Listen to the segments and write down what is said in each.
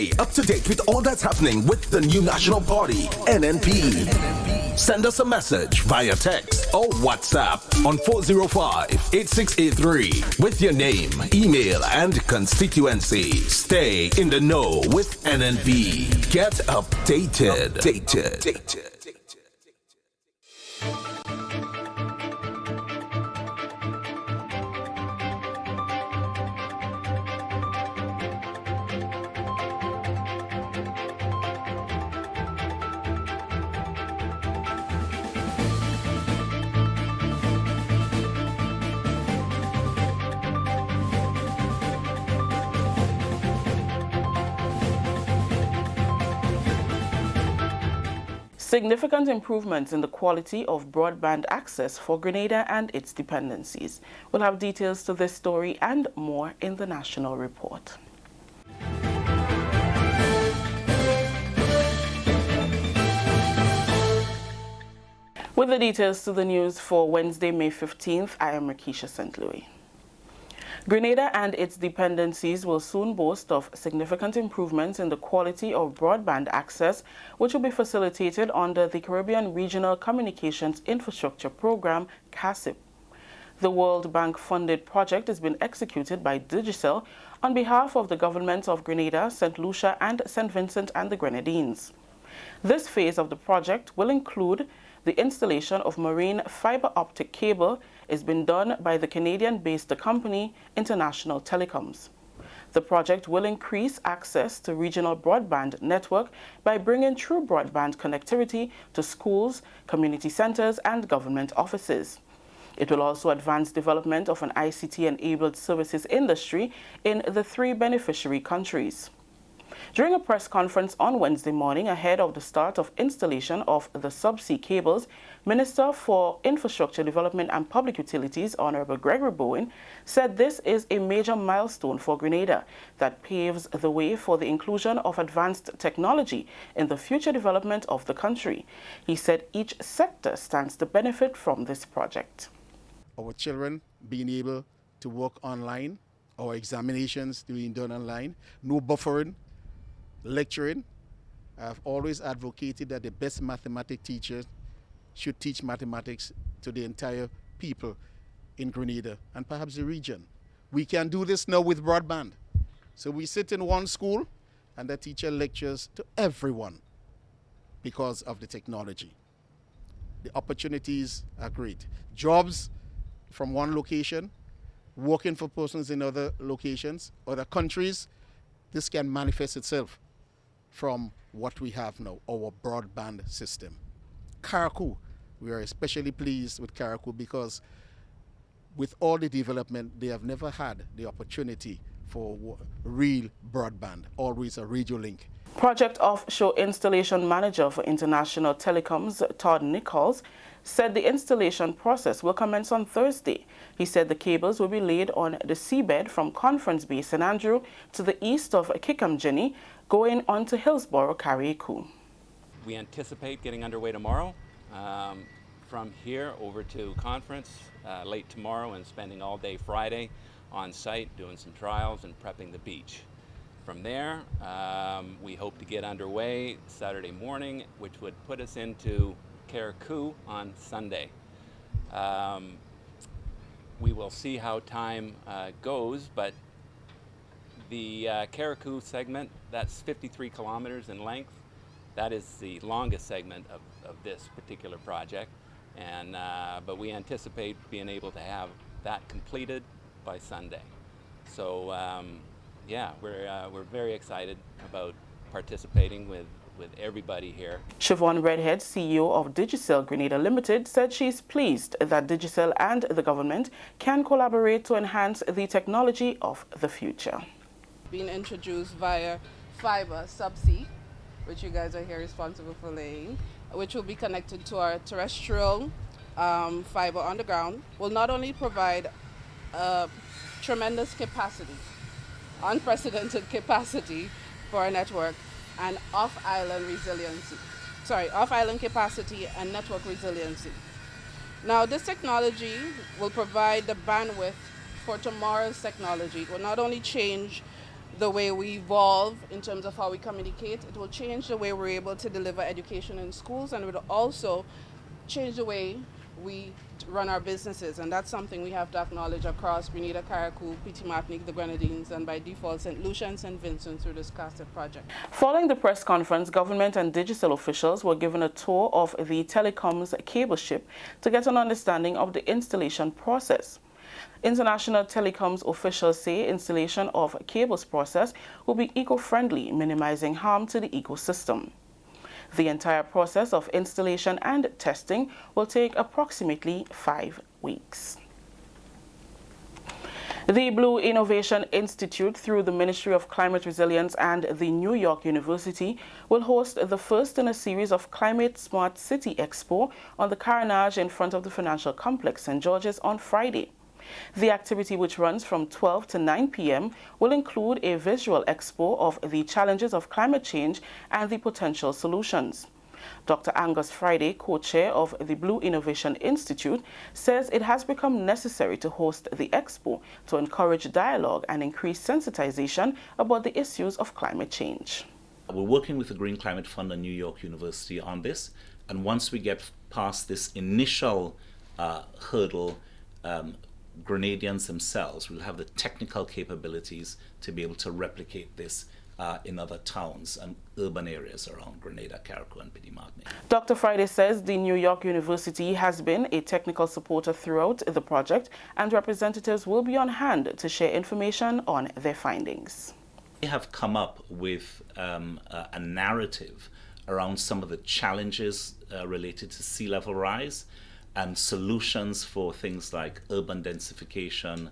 Stay up to date with all that's happening with the new national party, NNP. Send us a message via text or WhatsApp on 405-8683 with your name, email, and constituency. Stay in the know with NNP. Get updated. Significant improvements in the quality of broadband access for Grenada and its dependencies. We'll have details to this story and more in the national report. With the details to the news for Wednesday, May 15th, I am Rakisha St. Louis. Grenada and its dependencies will soon boast of significant improvements in the quality of broadband access, which will be facilitated under the Caribbean Regional Communications Infrastructure Program, CACIP. The World Bank-funded project is being executed by Digicel on behalf of the governments of Grenada, St. Lucia, and St. Vincent and the Grenadines. This phase of the project will include the installation of marine fiber optic cable is being done by the Canadian-based company International Telecoms. The project will increase access to regional broadband network by bringing true broadband connectivity to schools, community centers, and government offices. It will also advance development of an ICT-enabled services industry in the 3 beneficiary countries. During a press conference on Wednesday morning ahead of the start of installation of the subsea cables, Minister for Infrastructure Development and Public Utilities, Honorable Gregory Bowen, said this is a major milestone for Grenada that paves the way for the inclusion of advanced technology in the future development of the country. He said each sector stands to benefit from this project. Our children being able to work online, our examinations being done online, no buffering, lecturing. I've always advocated that the best mathematics teachers should teach mathematics to the entire people in Grenada and perhaps the region. We can do this now with broadband. So we sit in one school and the teacher lectures to everyone because of the technology. The opportunities are great. Jobs from one location, working for persons in other locations, other countries, this can manifest itself from what we have now, our broadband system. Carriacou, we are especially pleased with Carriacou because with all the development, they have never had the opportunity for real broadband, always a radio link. Project Offshore Installation Manager for International Telecoms, Todd Nichols, said the installation process will commence on Thursday. He said the cables will be laid on the seabed from Conference Bay, St. Andrew to the east of Kikamjini, going on to Hillsborough, Carriacou. We anticipate getting underway tomorrow. From here over to Conference late tomorrow and spending all day Friday on site doing some trials and prepping the beach. From there, we hope to get underway Saturday morning, which would put us into Carriacou on Sunday. We will see how time goes, but the Carriacou segment, that's 53 kilometers in length. That is the longest segment of this particular project, and but we anticipate being able to have that completed by Sunday. So yeah, we're very excited about participating with everybody here. Siobhan Redhead, CEO of Digicel Grenada Limited, said she is pleased that Digicel and the government can collaborate to enhance the technology of the future. Being introduced via fiber subsea, which you guys are here responsible for laying, which will be connected to our terrestrial fiber underground, will not only provide tremendous capacity, unprecedented capacity for our network, and off-island capacity and network resiliency. Now, this technology will provide the bandwidth for tomorrow's technology. It will not only change the way we evolve in terms of how we communicate. It will change the way we're able to deliver education in schools, and it will also change the way we run our businesses, and that's something we have to acknowledge across Grenada, Carriacou, Petit Martinique, the Grenadines, and by default St. Lucia and St. Vincent through this CASTED project. Following the press conference, government and digital officials were given a tour of the telecoms cable ship to get an understanding of the installation process. International telecoms officials say installation of cables process will be eco-friendly, minimizing harm to the ecosystem. The entire process of installation and testing will take approximately 5 weeks. The Blue Innovation Institute, through the Ministry of Climate Resilience and the New York University, will host the first in a series of Climate Smart City Expo on the Carriacou in front of the Financial Complex, St. George's, on Friday. The activity, which runs from 12 to 9 p.m., will include a visual expo of the challenges of climate change and the potential solutions. Dr. Angus Friday, co-chair of the Blue Innovation Institute, says it has become necessary to host the expo to encourage dialogue and increase sensitization about the issues of climate change. We're working with the Green Climate Fund and New York University on this, and once we get past this initial hurdle, Grenadians themselves will have the technical capabilities to be able to replicate this in other towns and urban areas around Grenada, Carriacou, and Petit Martinique. Dr. Friday says the New York University has been a technical supporter throughout the project, and representatives will be on hand to share information on their findings. We have come up with a narrative around some of the challenges related to sea level rise and solutions for things like urban densification.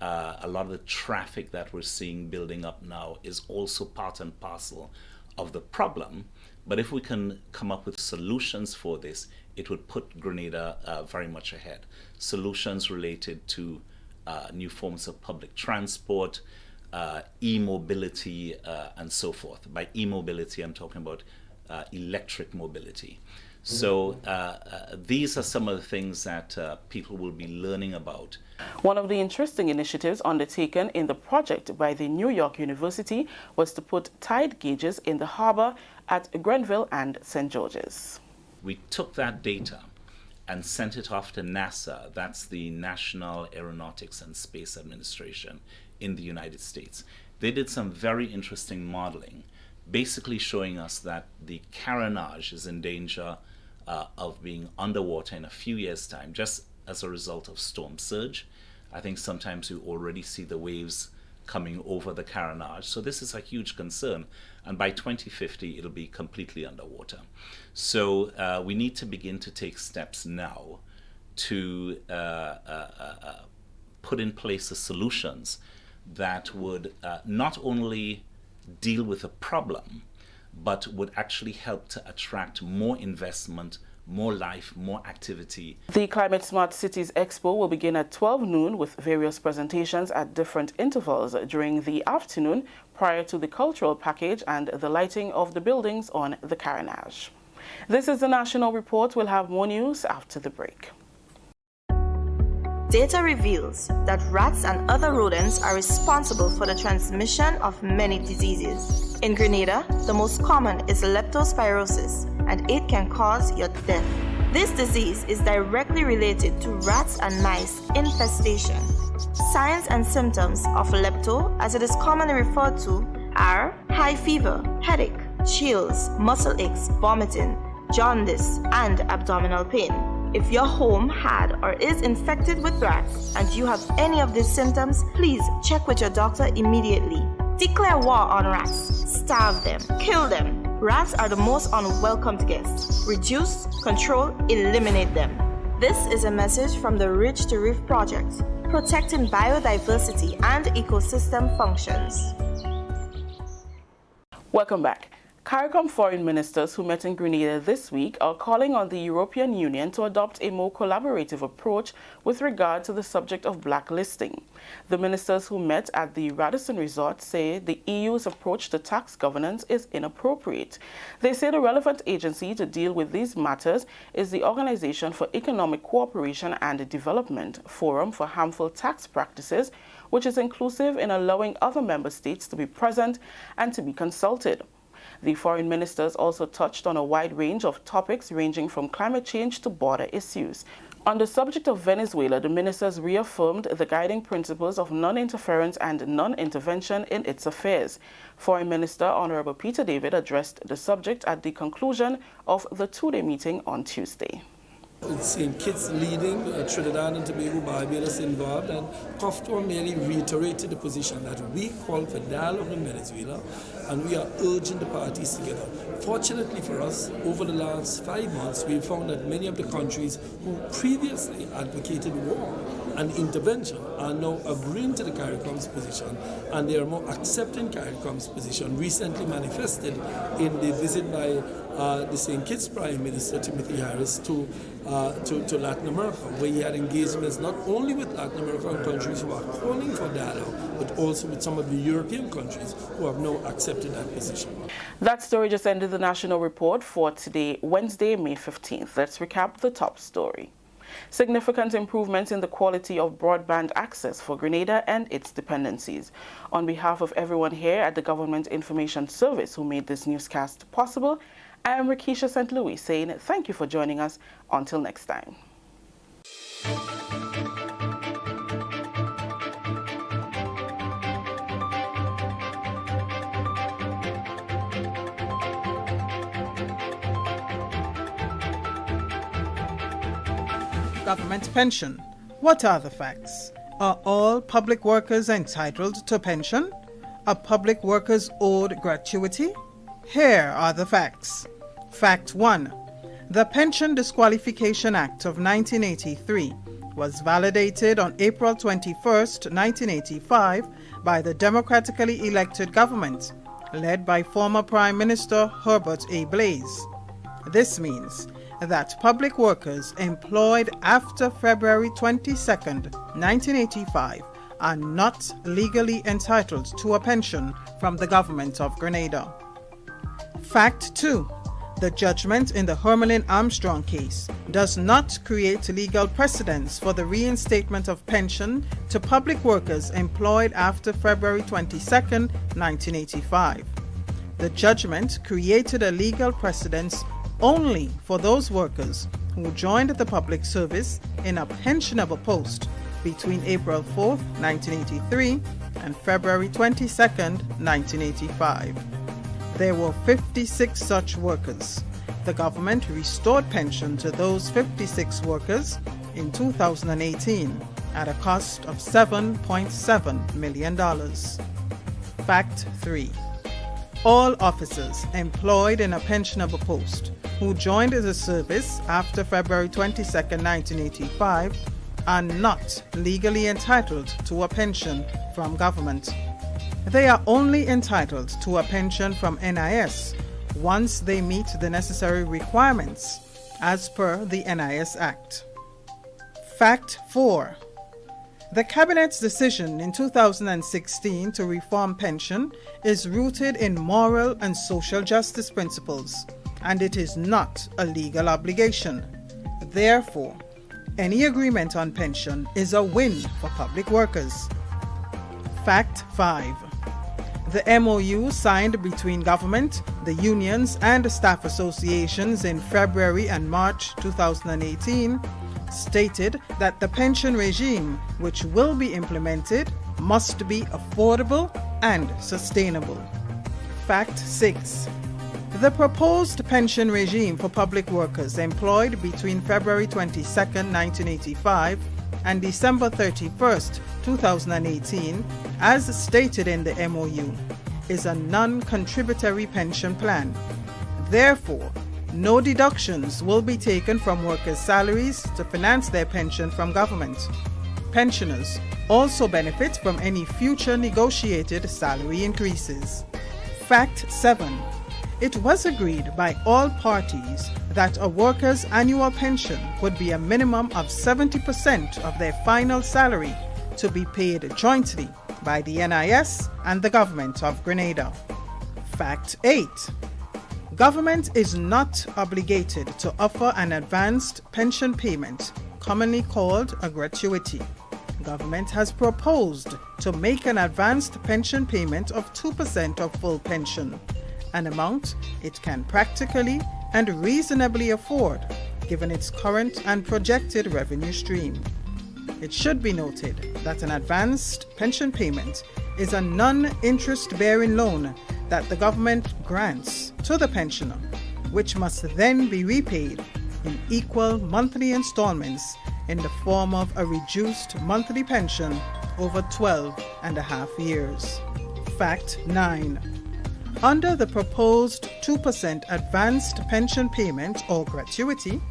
A lot of the traffic that we're seeing building up now is also part and parcel of the problem. But if we can come up with solutions for this, it would put Grenada very much ahead. Solutions related to new forms of public transport, e-mobility, and so forth. By e-mobility, I'm talking about electric mobility. So these are some of the things that people will be learning about. One of the interesting initiatives undertaken in the project by the New York University was to put tide gauges in the harbor at Grenville and St. George's. We took that data and sent it off to NASA, that's the National Aeronautics and Space Administration in the United States. They did some very interesting modeling, basically showing us that the Carriacou is in danger of being underwater in a few years' time, just as a result of storm surge. I think sometimes you already see the waves coming over the Carriacou. So this is a huge concern. And by 2050, it'll be completely underwater. So we need to begin to take steps now to put in place the solutions that would not only deal with a problem, but would actually help to attract more investment, more life, more activity. The Climate Smart Cities Expo will begin at 12 noon with various presentations at different intervals during the afternoon prior to the cultural package and the lighting of the buildings on the Carriacou. This is the National Report. We'll have more news after the break. Data reveals that rats and other rodents are responsible for the transmission of many diseases. In Grenada, the most common is leptospirosis, and it can cause your death. This disease is directly related to rats and mice infestation. Signs and symptoms of lepto, as it is commonly referred to, are high fever, headache, chills, muscle aches, vomiting, jaundice, and abdominal pain. If your home had or is infected with rats and you have any of these symptoms, please check with your doctor immediately. Declare war on rats. Starve them. Kill them. Rats are the most unwelcomed guests. Reduce, control, eliminate them. This is a message from the Ridge to Reef Project, protecting biodiversity and ecosystem functions. Welcome back. CARICOM foreign ministers who met in Grenada this week are calling on the European Union to adopt a more collaborative approach with regard to the subject of blacklisting. The ministers who met at the Radisson Resort say the EU's approach to tax governance is inappropriate. They say the relevant agency to deal with these matters is the Organization for Economic Cooperation and Development Forum for Harmful Tax Practices, which is inclusive in allowing other member states to be present and to be consulted. The foreign ministers also touched on a wide range of topics ranging from climate change to border issues. On the subject of Venezuela, the ministers reaffirmed the guiding principles of non-interference and non-intervention in its affairs. Foreign Minister Honorable Peter David addressed the subject at the conclusion of the two-day meeting on Tuesday. St. Kitts leading, Trinidad and Tobago, Barbados involved, and COFTOR merely reiterated the position that we call for dialogue in Venezuela and we are urging the parties together. Fortunately for us, over the last 5 months, we found that many of the countries who previously advocated war and intervention are now agreeing to the CARICOM's position, and they are more accepting CARICOM's position, recently manifested in the visit by the St. Kitts Prime Minister Timothy Harris to Latin America, where he had engagements not only with Latin American countries who are calling for dialogue, but also with some of the European countries who have now accepted that position. That story just ended the national report for today, Wednesday, May 15th. Let's recap the top story. Significant improvements in the quality of broadband access for Grenada and its dependencies. On behalf of everyone here at the Government Information Service who made this newscast possible, I am Rakisha St. Louis saying thank you for joining us. Until next time. Government pension. What are the facts? Are all public workers entitled to pension? Are public workers owed gratuity? Here are the facts. Fact 1. The Pension Disqualification Act of 1983 was validated on April 21, 1985 by the democratically elected government, led by former Prime Minister Herbert A. Blaise. This means that public workers employed after February 22, 1985 are not legally entitled to a pension from the government of Grenada. Fact 2. The judgment in the Hermelin Armstrong case does not create legal precedents for the reinstatement of pension to public workers employed after February 22, 1985. The judgment created a legal precedent only for those workers who joined the public service in a pensionable post between April 4, 1983 and February 22, 1985. There were 56 such workers. The government restored pension to those 56 workers in 2018 at a cost of $7.7 million. Fact 3. All officers employed in a pensionable post who joined the service after February 22, 1985 are not legally entitled to a pension from government. They are only entitled to a pension from NIS once they meet the necessary requirements as per the NIS Act. Fact 4. The Cabinet's decision in 2016 to reform pension is rooted in moral and social justice principles, and it is not a legal obligation. Therefore, any agreement on pension is a win for public workers. Fact 5. The MOU signed between government, the unions, and staff associations in February and March 2018 stated that the pension regime which will be implemented must be affordable and sustainable. Fact 6. The proposed pension regime for public workers employed between February 22, 1985 and December 31, 2018, as stated in the MOU, is a non-contributory pension plan. Therefore, no deductions will be taken from workers' salaries to finance their pension from government. Pensioners also benefit from any future negotiated salary increases. Fact 7. It was agreed by all parties that a worker's annual pension would be a minimum of 70% of their final salary to be paid jointly by the NIS and the government of Grenada. Fact 8. Government is not obligated to offer an advanced pension payment, commonly called a gratuity. Government has proposed to make an advanced pension payment of 2% of full pension, an amount it can practically and reasonably afford given its current and projected revenue stream. It should be noted that an advanced pension payment is a non-interest-bearing loan that the government grants to the pensioner, which must then be repaid in equal monthly installments in the form of a reduced monthly pension over 12 and a half years. Fact 9. Under the proposed 2% advanced pension payment or gratuity,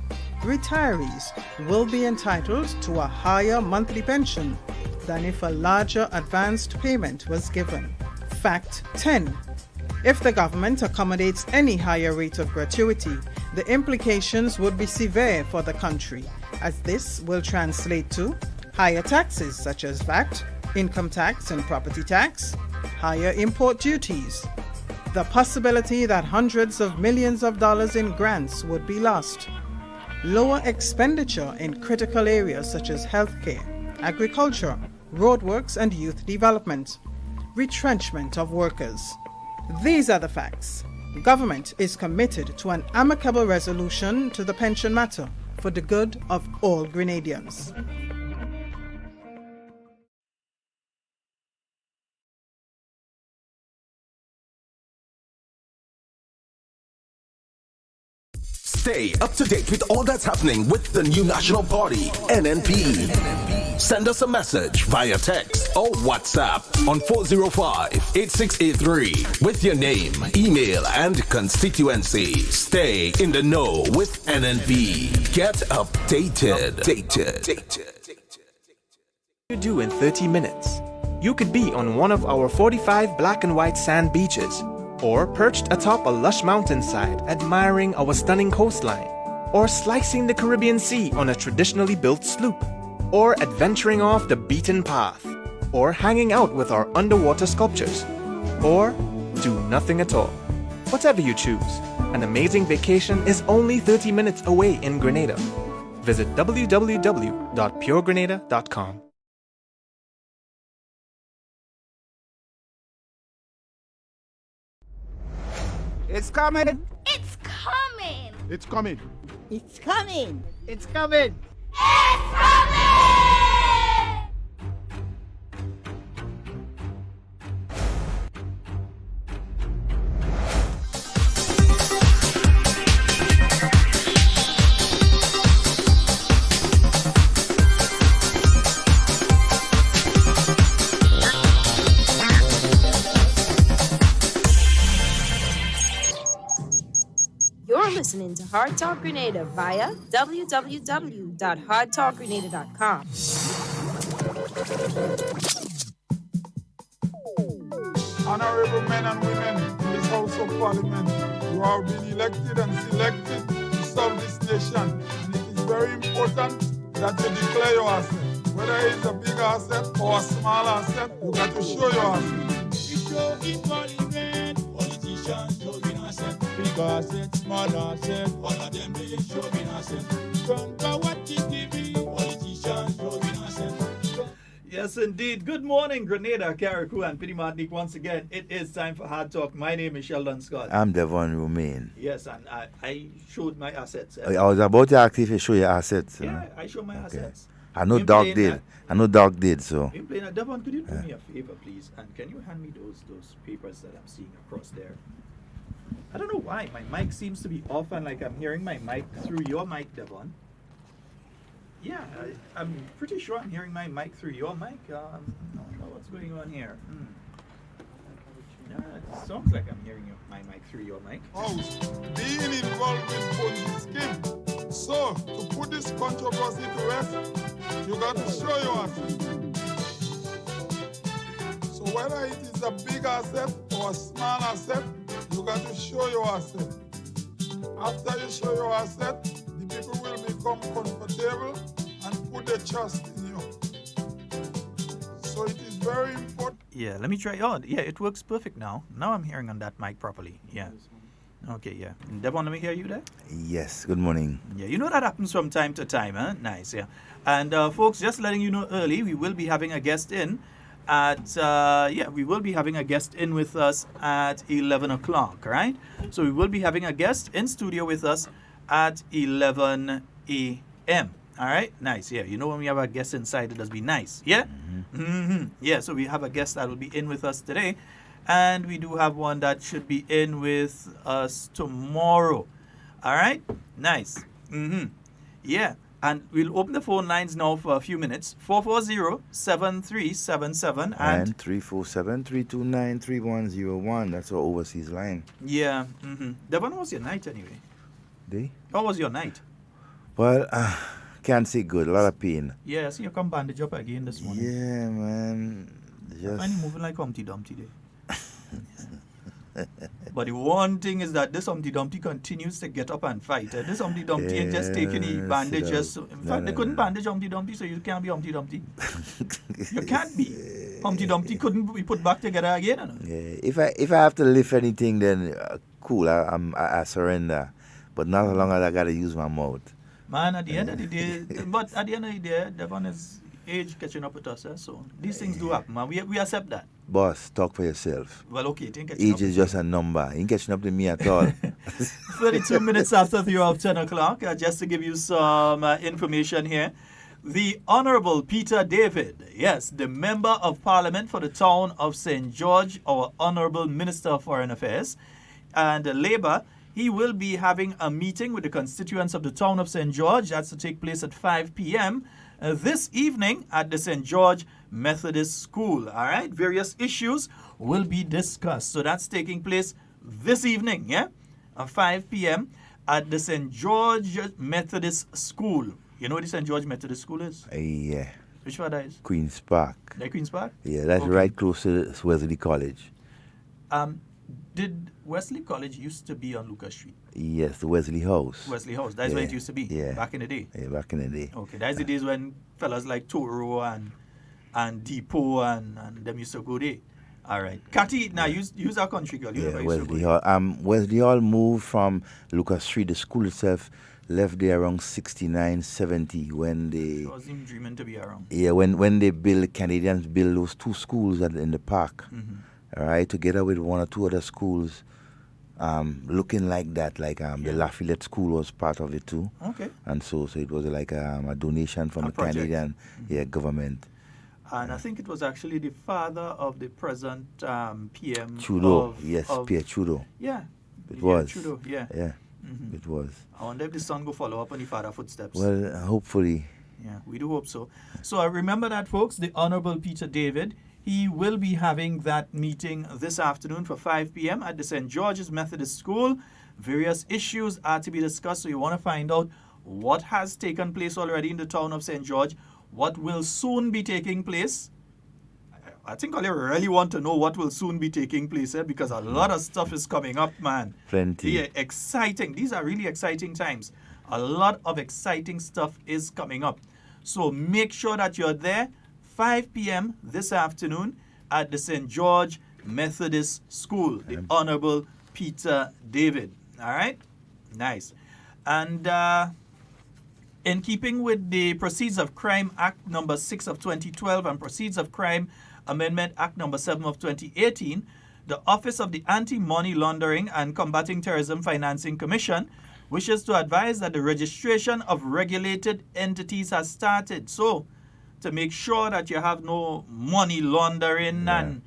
retirees will be entitled to a higher monthly pension than if a larger advanced payment was given. Fact 10. If the government accommodates any higher rate of gratuity, the implications would be severe for the country, as this will translate to higher taxes such as VAT, income tax and property tax, higher import duties, the possibility that hundreds of millions of dollars in grants would be lost, lower expenditure in critical areas such as healthcare, agriculture, roadworks and youth development, retrenchment of workers. These are the facts. Government is committed to an amicable resolution to the pension matter for the good of all Grenadians. Stay up to date with all that's happening with the new National Party, NNP. Send us a message via text or WhatsApp on 405-8683 with your name, email, and constituency. Stay in the know with NNP. Get updated. You do in 30 minutes. You could be on one of our 45 black and white sand beaches, or perched atop a lush mountainside admiring our stunning coastline, or slicing the Caribbean Sea on a traditionally built sloop, or adventuring off the beaten path, or hanging out with our underwater sculptures, or do nothing at all. Whatever you choose, an amazing vacation is only 30 minutes away in Grenada. Visit www.puregrenada.com. It's coming! It's coming! It's coming! It's coming! It's coming! It's coming! You're listening to Hard Talk Grenada via www.hardtalkgrenada.com. Honorable men and women in this House of Parliament, you have been elected and selected to serve this nation. And it is very important that you declare your asset. Whether it's a big asset or a small asset, you got to show your asset. We show in Parliament, politicians showing asset. Big asset, small asset, all of them they showing asset. From what is giving, politicians showing asset. Yes, indeed. Good morning, Grenada, Carriacou, and Pity Martinique. Once again, it is time for Hard Talk. My name is Sheldon Scott. I'm Devon Romain. Yes, and I showed my assets. I was about to ask if you show your assets. Yeah, I show my assets. I know Doc did. I know Doc did, so. Devon, could you do me a favor, please? And can you hand me those papers that I'm seeing across there? I don't know why. My mic seems to be off and like I'm hearing my mic through your mic, Devon. Yeah, I'm pretty sure I'm hearing my mic through your mic. I don't know what's going on here. It sounds like I'm hearing my mic through your mic. Being involved in Ponzi scheme. So, to put this controversy to rest, you got to show your asset. So whether it is a big asset or a small asset, You got to show your asset. After you show your asset, the people will become comfortable and put their trust in you. So it is very important. Yeah, let me try. Oh, yeah, it works perfect now. Now I'm hearing on that mic properly. Yeah. Okay, yeah. Devon, let me hear you there. Yes, good morning. Yeah, you know that happens from time to time, huh? Nice, yeah. And folks, just letting you know early, we will be having a guest in at, we will be having a guest in with us at 11 o'clock, right? So we will be having a guest in studio with us at 11 a.m. All right, nice. Yeah, you know when we have a guest inside, it does be nice. Yeah, yeah. So we have a guest that will be in with us today, and we do have one that should be in with us tomorrow. All right, nice. Yeah, and we'll open the phone lines now for a few minutes. 440-7377 and 347-329-3101. That's our overseas line. Yeah. Devon, how was your night anyway? How was your night? Well, can't say good. A lot of pain. Yeah, so you come bandage up again this morning. Yeah, man. I find you moving like Humpty Dumpty there. But the one thing is that this Humpty Dumpty continues to get up and fight. This Humpty Dumpty ain't just taking the bandage. In fact, they couldn't bandage Humpty Dumpty, so you can't be Humpty Dumpty. You can't be. Humpty Dumpty couldn't be put back together again. You know? Yeah, if I have to lift anything, then cool. I surrender. But not as long as I got to use my mouth. Man, at the end of the day, but at the end of the day, Devon is age catching up with us, so these things do happen, man. We accept that. Boss, talk for yourself. Well, okay, think age is just a number. You ain't catching up to me at all. 32 minutes after 10 o'clock, just to give you some information here. The Honorable Peter David, yes, the Member of Parliament for the town of St. George, our Honorable Minister of Foreign Affairs, and Labour, he will be having a meeting with the constituents of the town of St. George. That's to take place at 5 p.m. This evening at the St. George Methodist School. All right, various issues will be discussed. So that's taking place this evening, yeah, at 5 p.m. at the St. George Methodist School. You know what the St. George Methodist School is? Yeah. Which one that is? Queen's Park. That Queen's Park? Yeah, that's right close to Wesley College. Did Wesley College used to be on Lucas Street? Yes, the Wesley House. Wesley House, that's where it used to be, back in the day? Yeah, back in the day. Okay, that's the days when fellas like Toro and Depot and them used to go there. All right. Cathy, now use our country girl. You Wesley Hall. Wesley Hall moved from Lucas Street. The school itself left there around 69, 70 when they... I was even dreaming to be around. Yeah, when they Canadians built those two schools in the park. All right, together with one or two other schools looking like that, the Lafayette School was part of it too. Okay. And so it was like a donation from the project. Canadian government. And I think it was actually the father of the present PM Trudeau. Pierre Trudeau. Yeah. It was. Trudeau, yeah. Yeah, it was. I wonder if the son will follow up on the father's footsteps. Well, hopefully. Yeah, we do hope so. So I remember that, folks, the Honorable Peter David, he will be having that meeting this afternoon for 5 p.m. at the St. George's Methodist School. Various issues are to be discussed, so you want to find out what has taken place already in the town of St. George, what will soon be taking place. I think I really want to know what will soon be taking place, because a lot of stuff is coming up, man. Plenty. Yeah, exciting. These are really exciting times. A lot of exciting stuff is coming up. So make sure that you're there 5 p.m. this afternoon at the St. George Methodist School, the Honorable Peter David. All right? Nice. And in keeping with the Proceeds of Crime Act number 6 of 2012 and Proceeds of Crime Amendment Act number 7 of 2018, the Office of the Anti-Money Laundering and Combating Terrorism Financing Commission wishes to advise that the registration of regulated entities has started. So, to make sure that you have no money laundering and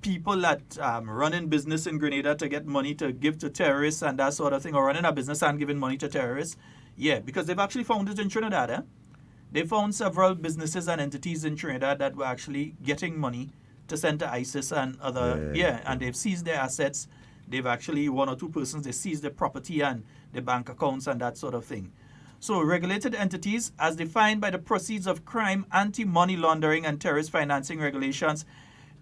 people that running business in Grenada to get money to give to terrorists and that sort of thing, or running a business and giving money to terrorists. Yeah, because they've actually found it in Trinidad. They found several businesses and entities in Trinidad that were actually getting money to send to ISIS and other, and they've seized their assets. They've actually, one or two persons, they seized their property and their bank accounts and that sort of thing. So regulated entities, as defined by the Proceeds of Crime, Anti-Money Laundering and Terrorist Financing Regulations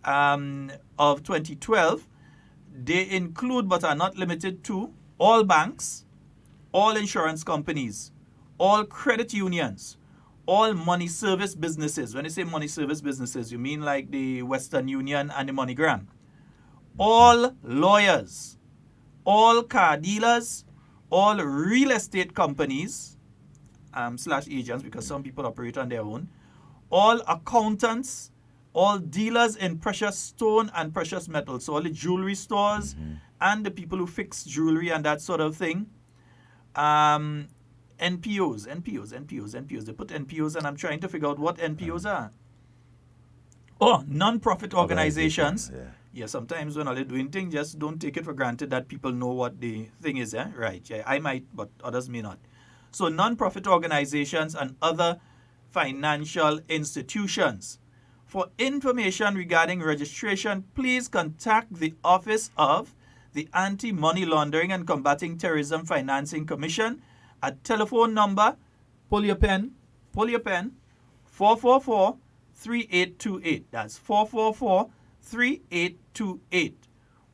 of 2012, They include but are not limited to all banks, all insurance companies, all credit unions, all money service businesses. When you say money service businesses, you mean like the Western Union and the MoneyGram. All lawyers, all car dealers, all real estate companies, / agents, because some people operate on their own, all accountants, all dealers in precious stone and precious metals, so all the jewelry stores and the people who fix jewelry and that sort of thing. NPOs. They put NPOs, and I'm trying to figure out what NPOs are. Oh, non-profit organizations. Yeah, sometimes when they're doing things, just don't take it for granted that people know what the thing is. Right, yeah, I might, but others may not. So non-profit organizations and other financial institutions. For information regarding registration, please contact the Office of the Anti-Money Laundering and Combating Terrorism Financing Commission at telephone number, pull your pen, 444-3828. That's 444-3828.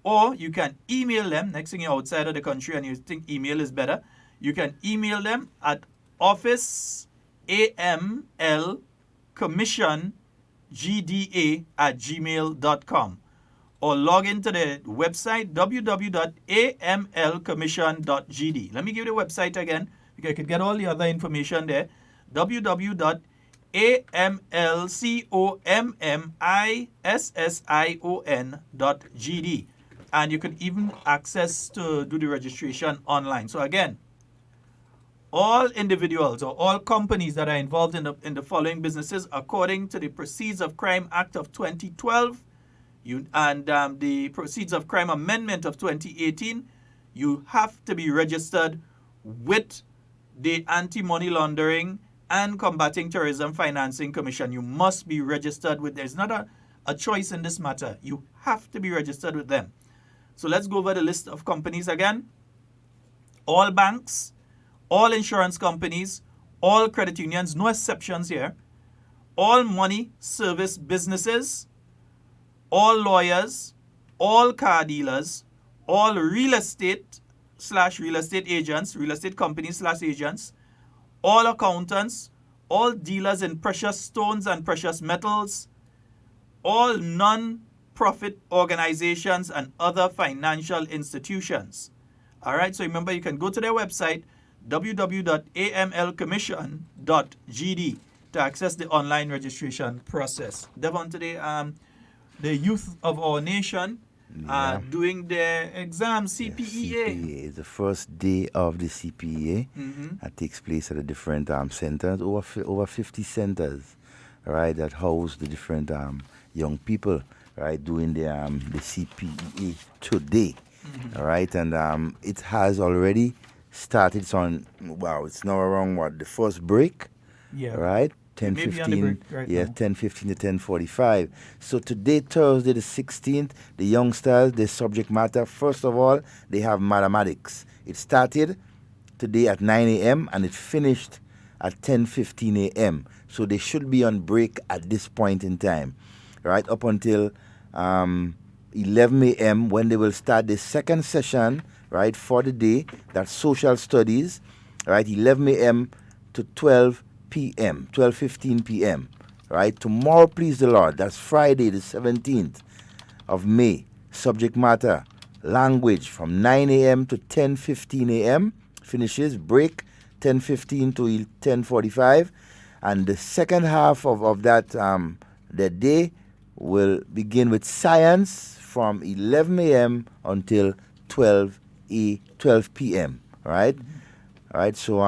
Or you can email them. Next thing you're outside of the country and you think email is better, you can email them at officeamlcommissiongda@gmail.com or log into the website www.amlcommission.gd. Let me give you the website again because you can get all the other information there. www.amlcommission.gd, and you can even access to do the registration online. So again, all individuals or all companies that are involved in the following businesses according to the Proceeds of Crime Act of 2012 and the Proceeds of Crime Amendment of 2018, you have to be registered with the Anti-Money Laundering and Combating Terrorism Financing Commission. You must be registered with. There's not a choice in this matter. You have to be registered with them. So let's go over the list of companies again. All banks, all insurance companies, all credit unions, no exceptions here, all money service businesses, all lawyers, all car dealers, all real estate agents, real estate companies / agents, all accountants, all dealers in precious stones and precious metals, all non-profit organizations and other financial institutions. All right, so remember you can go to their website, www.amlcommission.gd, to access the online registration process. Devon, today, the youth of our nation are doing their exam, CPEA. CPEA is the first day of the CPEA. That takes place at the different centers, over 50 centers, right, that house the different young people, right, doing the CPEA today. All right, and it has already started. It's on, it's now around the first break, right? 10:15, right, 10:15 to 10:45. So today, Thursday the 16th, the youngsters, the subject matter, first of all, they have mathematics. It started today at 9 a.m. and it finished at 10:15 a.m. So they should be on break at this point in time, right, up until 11 a.m. when they will start the second session, right, for the day. That's social studies, right, 11 a.m. to 12:15 p.m. Right? Tomorrow, please the Lord, that's Friday the 17th of May. Subject matter, language, from 9 a.m. to 10:15 a.m. Finishes, break 10:15 to 10:45. And the second half of that the day will begin with science from 11 a.m. until 12 p.m. Right? All right, so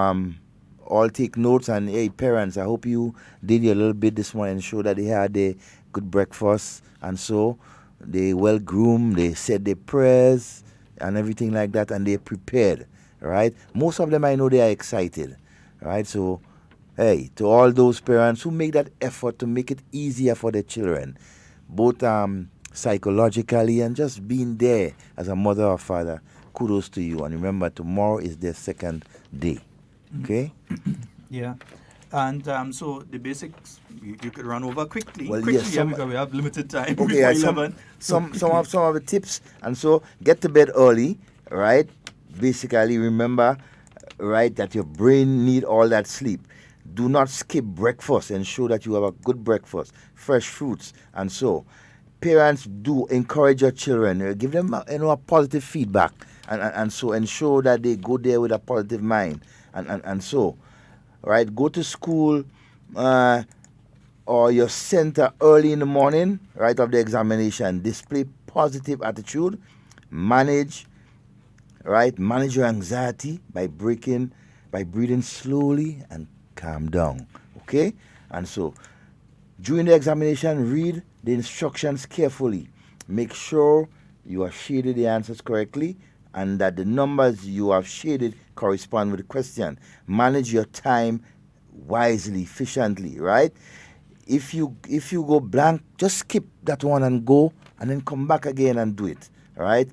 all take notes, and hey, parents, I hope you did your little bit this morning and show that they had a good breakfast, and so they well groomed, they said their prayers and everything like that, and they prepared, right? Most of them, I know, they are excited, right? So, hey, to all those parents who make that effort to make it easier for their children, both psychologically and just being there as a mother or father, kudos to you. And remember, tomorrow is their second day. Okay? Yeah. And so the basics, you could run over quickly. Well, quickly, yes, yeah, because we have limited time Okay, before 11. some of the tips, and so get to bed early, right? Basically, remember, right, that your brain need all that sleep. Do not skip breakfast. Ensure that you have a good breakfast, fresh fruits, and so. Parents, do encourage your children. Give them a positive feedback, and so ensure that they go there with a positive mind, and so, right, go to school or your center early in the morning, right, of the examination. Display positive attitude. Manage your anxiety by breathing slowly and calm down. Okay, and so during the examination, read the instructions carefully. Make sure you have shaded the answers correctly and that the numbers you have shaded correspond with the question. Manage your time wisely, efficiently, right? If you go blank, just skip that one and go, and then come back again and do it, right?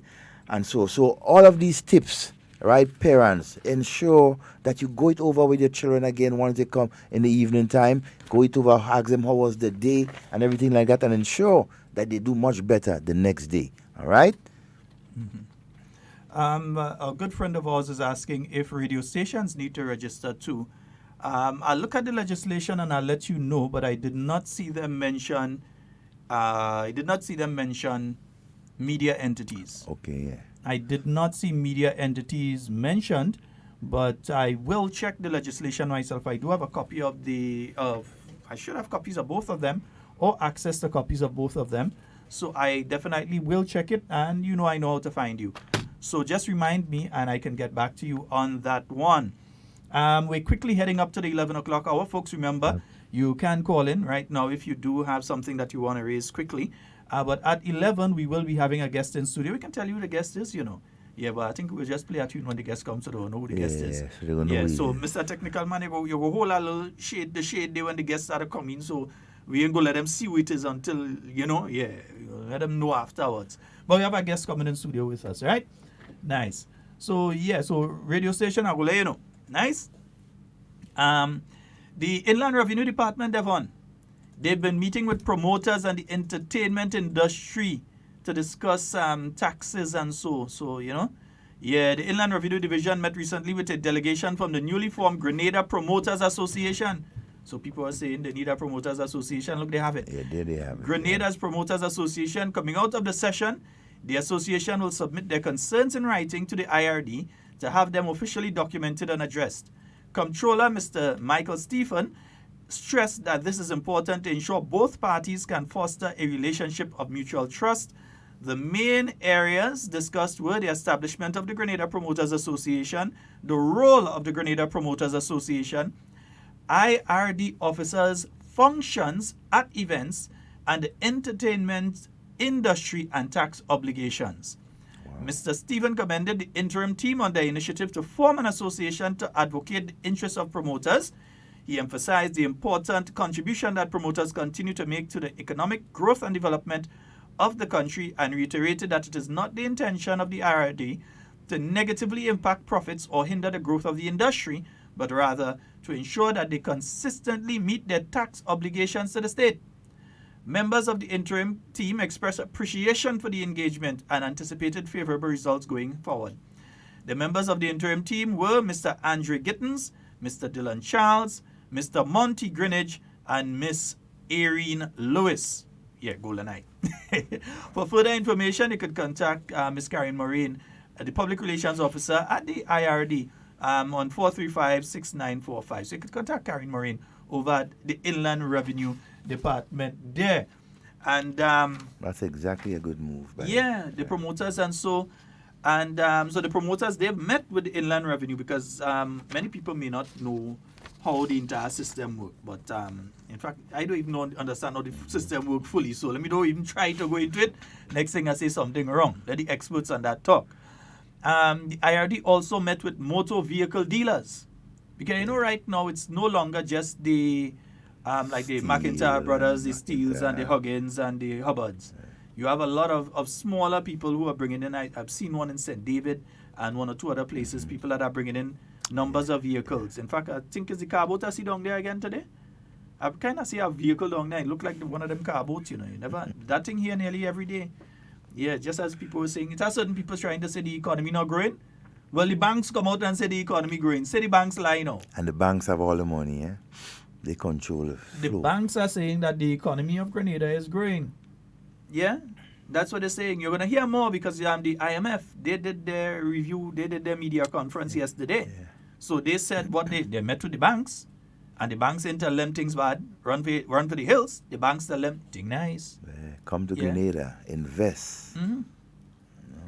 And so all of these tips, right, parents, ensure that you go it over with your children again once they come in the evening time. Go it over, ask them how was the day and everything like that, and ensure that they do much better the next day. All right? Mm-hmm. A good friend of ours is asking if radio stations need to register too. I'll look at the legislation and I'll let you know, but I did not see them mention. Media entities. Okay, yeah. I did not see media entities mentioned, but I will check the legislation myself. I do have a copy I should have copies of both of them or access to copies of both of them. So I definitely will check it, and I know how to find you. So just remind me and I can get back to you on that one. We're quickly heading up to the 11 o'clock hour. Folks, remember, you can call in right now if you do have something that you want to raise quickly. But at 11, we will be having a guest in studio. We can tell you who the guest is, Yeah, but I think we'll just play a tune when the guest comes, so they don't know who the guest is. So Mr. Technical Man, you go hold a little shade there when the guests start coming, so we ain't going to let them see who it is until, let them know afterwards. But we have a guest coming in studio with us, right? Nice. So, radio station, I will let you know. Nice. The Inland Revenue Department, Devon, they've been meeting with promoters and the entertainment industry to discuss taxes and so. The Inland Revenue Division met recently with a delegation from the newly formed Grenada Promoters Association. So people are saying they need a Promoters Association. Look, they have it. Yeah, there they have it. Grenada's Promoters Association. Coming out of the session, the association will submit their concerns in writing to the IRD to have them officially documented and addressed. Comptroller Mr. Michael Stephen stressed that this is important to ensure both parties can foster a relationship of mutual trust. The main areas discussed were the establishment of the Grenada Promoters Association, the role of the Grenada Promoters Association, IRD officers' functions at events, and the entertainment industry and tax obligations. Mr. Stephen commended the interim team on their initiative to form an association to advocate the interests of promoters. He emphasized the important contribution that promoters continue to make to the economic growth and development of the country and reiterated that it is not the intention of the IRD to negatively impact profits or hinder the growth of the industry, but rather to ensure that they consistently meet their tax obligations to the state. Members of the interim team expressed appreciation for the engagement and anticipated favorable results going forward. The members of the interim team were Mr. Andre Gittens, Mr. Dylan Charles, Mr. Monty Greenidge, and Miss Erin Lewis. Yeah, Golden Eye. For further information, you could contact Miss Karen Moraine, the Public Relations Officer at the IRD, on 435-6945. So you could contact Karen Moraine over at the Inland Revenue Department there. And that's exactly a good move. The promoters and so the promoters, they've met with the Inland Revenue because many people may not know how the entire system works. But in fact, I don't even understand how the system works fully. So let me don't even try to go into it. Next thing I say something wrong. Let the experts on that talk. The IRD also met with motor vehicle dealers. Because right now it's no longer just the like the McIntyre brothers, the Steels and the Huggins and the Hubbards. You have a lot of smaller people who are bringing in. I've seen one in St. David and one or two other places, people that are bringing in numbers of vehicles. In fact, I think it's the car boat I see down there again today. I kind of see a vehicle down there. It look like one of them car boats, you know. You never that thing here nearly every day. Yeah, just as people were saying, it has certain people trying to say the economy not growing. Well, the banks come out and say the economy growing. Say the banks lie now. And the banks have all the money, eh? They control the The flow. banks are saying that the economy of Grenada is growing. Yeah, that's what they're saying. You're going to hear more because the IMF, they did their review, they did their media conference yesterday. Yeah. So they said what they met with the banks. And the banks ain't tell them things bad, run for the hills. The banks tell them things nice. Come to Grenada, invest. Mm-hmm.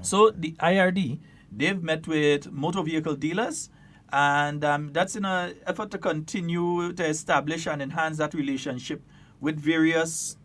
So the IRD, they've met with motor vehicle dealers, and that's in an effort to continue to establish and enhance that relationship with various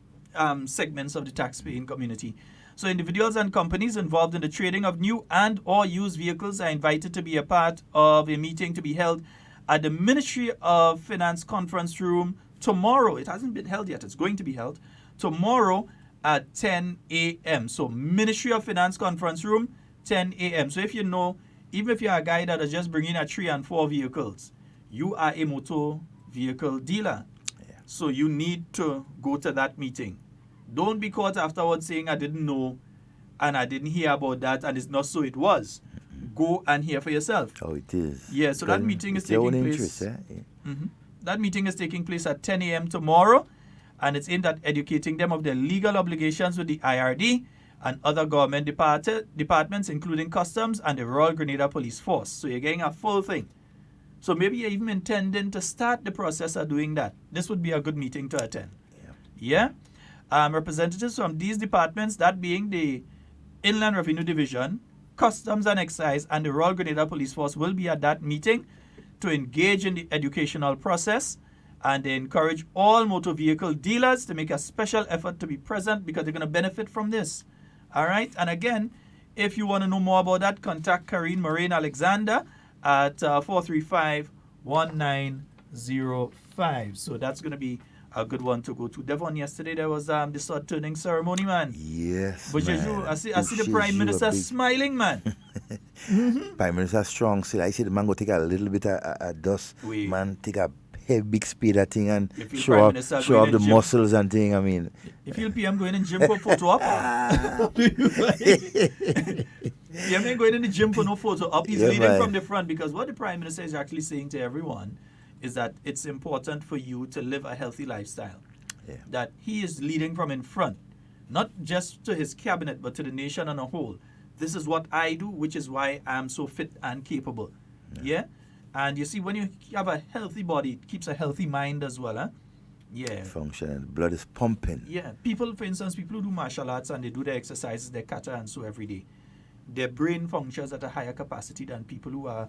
segments of the taxpaying community. So individuals and companies involved in the trading of new and or used vehicles are invited to be a part of a meeting to be held at the Ministry of Finance conference room tomorrow. It hasn't been held yet. It's going to be held tomorrow at 10 a.m. So Ministry of Finance conference room, 10 a.m. So if you know, even if you're a guy that is just bringing 3 and 4 vehicles, you are a motor vehicle dealer. Yeah. So you need to go to that meeting. Don't be caught afterwards saying, I didn't know and I didn't hear about that and it's not so it was. Go and hear for yourself. Oh, it is. Yeah, so that meeting is taking place. Interest, eh? Yeah. Mm-hmm. That meeting is taking place at 10 a.m. tomorrow, and it's aimed at educating them of their legal obligations with the IRD and other government departments, including Customs and the Royal Grenada Police Force. So you're getting a full thing. So maybe you're even intending to start the process of doing that. This would be a good meeting to attend. Yeah? Representatives from these departments, that being the Inland Revenue Division, Customs and Excise, and the Royal Grenada Police Force will be at that meeting to engage in the educational process, and they encourage all motor vehicle dealers to make a special effort to be present because they're going to benefit from this. All right? And again, if you want to know more about that, contact Karine Moraine Alexander at 435-1905. So that's going to be a good one to go to. Devon, yesterday there was the sword turning ceremony, man. Yes, but man. I see the Prime Minister smiling, man. Mm-hmm. Prime Minister strong. So I see the man go take a little bit of dust. Oui. Man, take a big speed of thing and show off the muscles and thing. I mean, if you'll PM going in gym for photo op, PM ain't going in the gym for no photo op. He's leading from the front because what the Prime Minister is actually saying to everyone is that it's important for you to live a healthy lifestyle. Yeah. That he is leading from in front, not just to his cabinet, but to the nation on a whole. This is what I do, which is why I'm so fit and capable. Yeah? And you see, when you have a healthy body, it keeps a healthy mind as well. Huh? Yeah. Function, blood is pumping. Yeah. People, for instance, people who do martial arts and they do their exercises, their kata and so every day, their brain functions at a higher capacity than people who are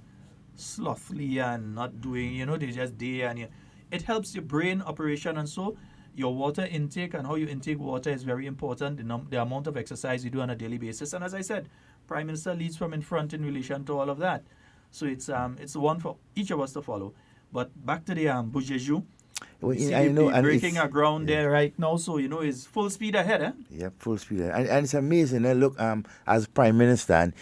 slothfully and not doing, they just day and it helps your brain operation, and so your water intake and how you intake water is very important, the amount of exercise you do on a daily basis. And as I said, Prime Minister leads from in front in relation to all of that. So it's the one for each of us to follow. But back to the Bujeju. Well, I know, and breaking our ground there right now, so it's full speed ahead, eh? Yeah, full speed ahead. And it's amazing. Look, as Prime Minister, and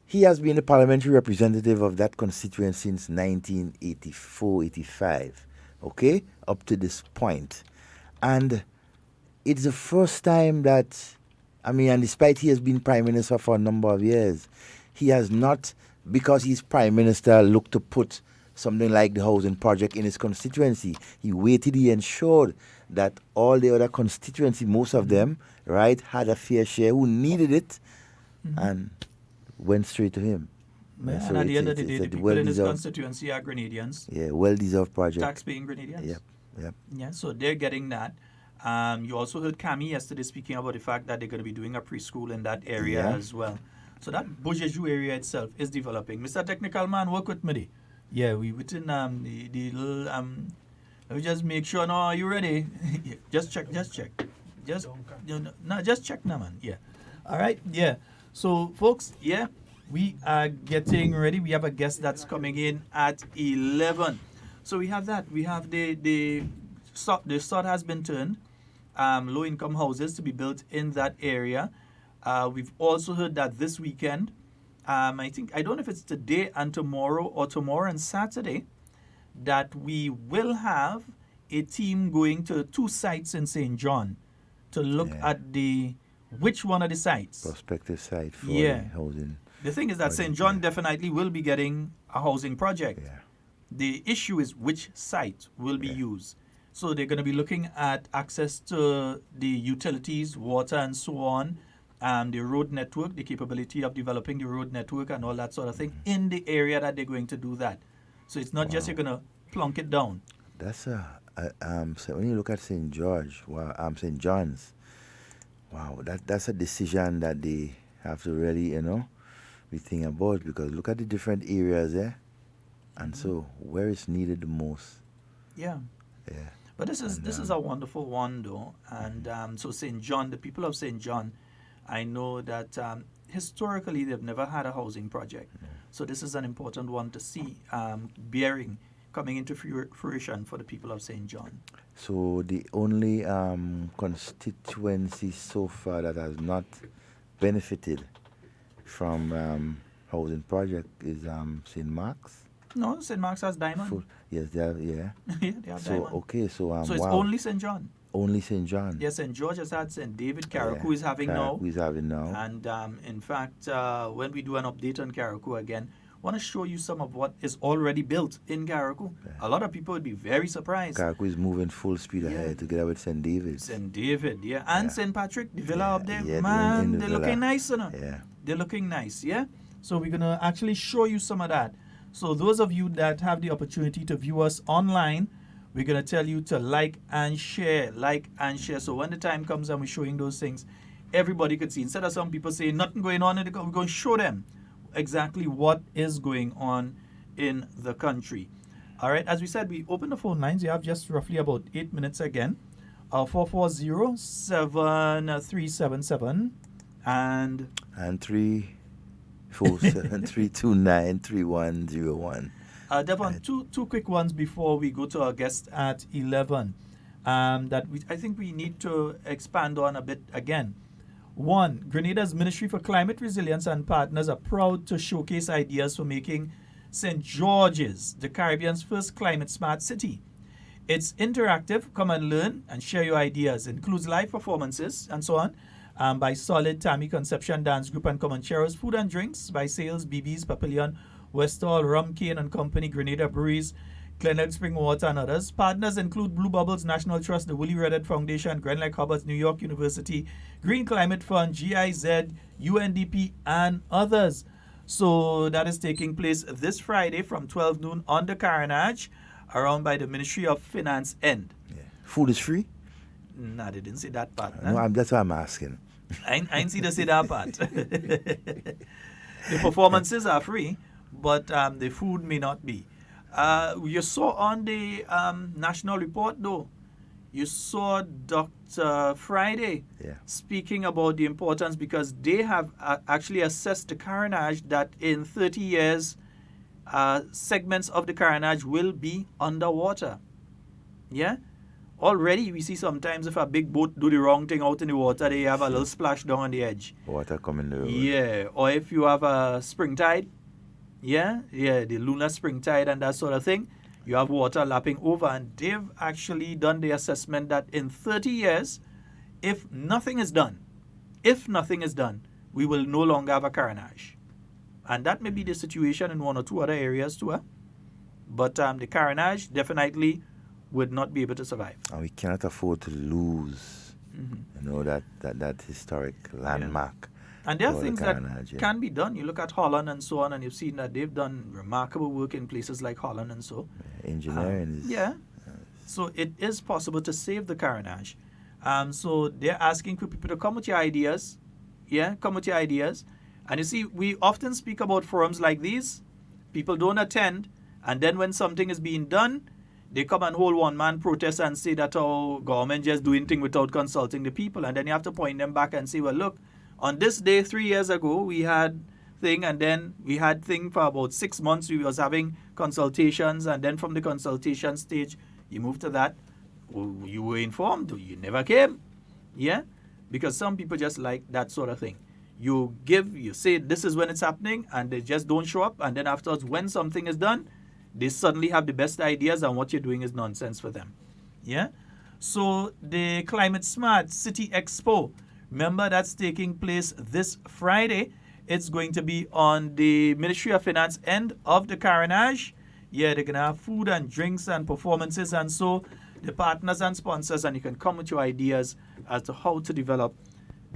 he has been the parliamentary representative of that constituency since 1984-85, okay, up to this point. And it's the first time that, and despite he has been Prime Minister for a number of years, he has not, because he's Prime Minister, looked to put something like the housing project in his constituency. He waited, he ensured that all the other constituency, most of them, right, had a fair share who needed it, and went straight to him. Yeah, so and at the end of the day, the people in this constituency are Grenadians. Yeah, well-deserved project. Tax-paying Grenadians. Yep. Yeah, so they're getting that. You also heard Cami yesterday speaking about the fact that they're going to be doing a preschool in that area as well. So that Bujeju area itself is developing. Mr. Technical Man, work with me. Yeah, we within the little let me just make sure. No, are you ready? Just check. Just check now, man. Yeah. All right. Yeah. So, folks, we are getting ready. We have a guest that's coming in at 11. So we have that. We have the sod has been turned. Low-income houses to be built in that area. We've also heard that this weekend I don't know if it's today and tomorrow or tomorrow and Saturday, that we will have a team going to 2 sites in St. John to look at which one of the sites. Prospective site for housing. The thing is that St. John definitely will be getting a housing project. Yeah. The issue is which site will be used. So they're going to be looking at access to the utilities, water and so on, the road network, the capability of developing the road network and all that sort of thing in the area that they're going to do that. So it's not just you're going to plunk it down. That's so when you look at St. St. John's, wow, that's a decision that they have to really, be thinking about, because look at the different areas there, and so where it's needed the most. Yeah. But this is a wonderful one, though, and so St. John, the people of St. John, I know that historically they've never had a housing project, so this is an important one to see coming into fruition for the people of St. John. So the only constituency so far that has not benefited from housing project is St. Mark's. No, St. Mark's has Diamond. Yes, they have, yeah. Yeah, they have Diamond. Okay, so it's only St. John. Only St. John. Yes, St. George has had St. David. Carriacou is having now. Carriacou is having now. And in fact, when we do an update on Carriacou again, I want to show you some of what is already built in Carriacou. Yeah. A lot of people would be very surprised. Carriacou is moving full speed ahead together with St. David's. St. David, and St. Patrick, the villa up there. Man, they're looking nice, Yeah. They're looking nice, yeah? So we're going to actually show you some of that. So those of you that have the opportunity to view us online, we're going to tell you to like and share. So when the time comes and we're showing those things, everybody could see. Instead of some people saying nothing going on, we're going to show them exactly what is going on in the country. All right, as we said, we open the phone lines. We have just roughly about 8 minutes again. 440-7377 and 347-329-3101. Devon, two quick ones before we go to our guest at 11 that I think we need to expand on a bit again. One, Grenada's Ministry for Climate Resilience and partners are proud to showcase ideas for making St. George's the Caribbean's first climate-smart city. It's interactive. Come and learn and share your ideas. It includes live performances and so on by Solid, Tammy Conception Dance Group and Comancheros. Food and drinks by Sales, BB's, Papillon, Westall, Rum Cane and Company, Grenada Breweries, Glenelg Spring Water and others. Partners include Blue Bubbles National Trust, the Willie Redded Foundation, Grenelg Hubbards, New York University, Green Climate Fund, GIZ, UNDP and others. So that is taking place this Friday from 12 noon on the Carriacou, around by the Ministry of Finance end. Yeah. Food is free? Nah, they didn't say that part. No, that's why I'm asking. I didn't see they say that part. The performances are free, but the food may not be. You saw on the national report, though, you saw Dr. Friday speaking about the importance, because they have actually assessed the Carriacou that in 30 years, segments of the Carriacou will be underwater. Yeah? Already, we see sometimes if a big boat do the wrong thing out in the water, they have a little splash down on the edge. Water coming the road. Yeah, or if you have a spring tide, the lunar spring tide and that sort of thing, you have water lapping over. And they've actually done the assessment that in 30 years, if nothing is done, we will no longer have a Carriacou. And that may be the situation in one or two other areas too. But the Carriacou definitely would not be able to survive. And we cannot afford to lose, that historic landmark. And there are things that can be done. You look at Holland and so on, and you've seen that they've done remarkable work in places like Holland and so. Engineering is... So it is possible to save the Carriacou. So they're asking for people to come with your ideas. Come with your ideas. And you see, we often speak about forums like these. People don't attend. And then when something is being done, they come and hold one-man protest and say that our government just doing things without consulting the people. And then you have to point them back and say, well, look, on this day 3 years ago, we had thing, and then we had thing for about 6 months. We was having consultations, and then from the consultation stage, you move to that. You were informed, you never came. Yeah? Because some people just like that sort of thing. You say this is when it's happening, and they just don't show up. And then afterwards, when something is done, they suddenly have the best ideas, and what you're doing is nonsense for them. Yeah? So the Climate Smart City Expo, remember that's taking place this Friday. It's going to be on the Ministry of Finance end of the Carriacou. Yeah, they're going to have food and drinks and performances, and so the partners and sponsors, and you can come with your ideas as to how to develop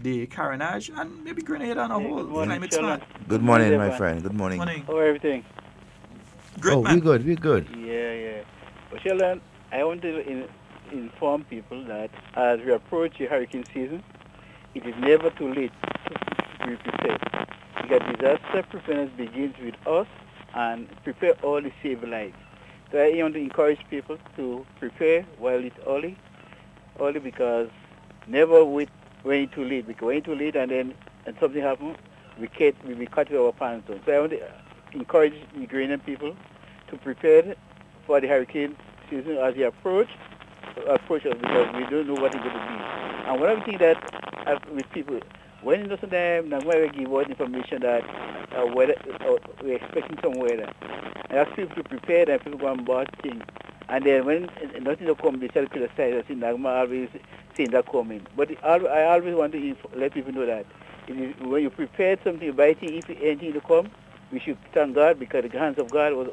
the Carriacou and maybe Grenada on a whole. Climate Smart. Good morning, my friend. Good morning. How are everything? Great, man. We're good. Yeah. But Sheldon, I want to inform people that as we approach the hurricane season, it is never too late to be prepared. Because disaster preparedness begins with us and prepare early save lives. So I want to encourage people to prepare while it's early because never wait when it's too late. Because when it's too late and something happens, we be cut with our pants on. So I want to encourage the Grenadian people to prepare for the hurricane season as they approach us because we don't know what it's going to be. And one of the things that with people, when you know sometimes we give out information that weather, we're expecting some weather. I ask people to prepare and people go and buy things. And then when nothing will come, they try to criticize us. I'm always saying that coming. But I always want to let people know that when you prepare something, you buy things, if anything to come, we should thank God because the hands of God was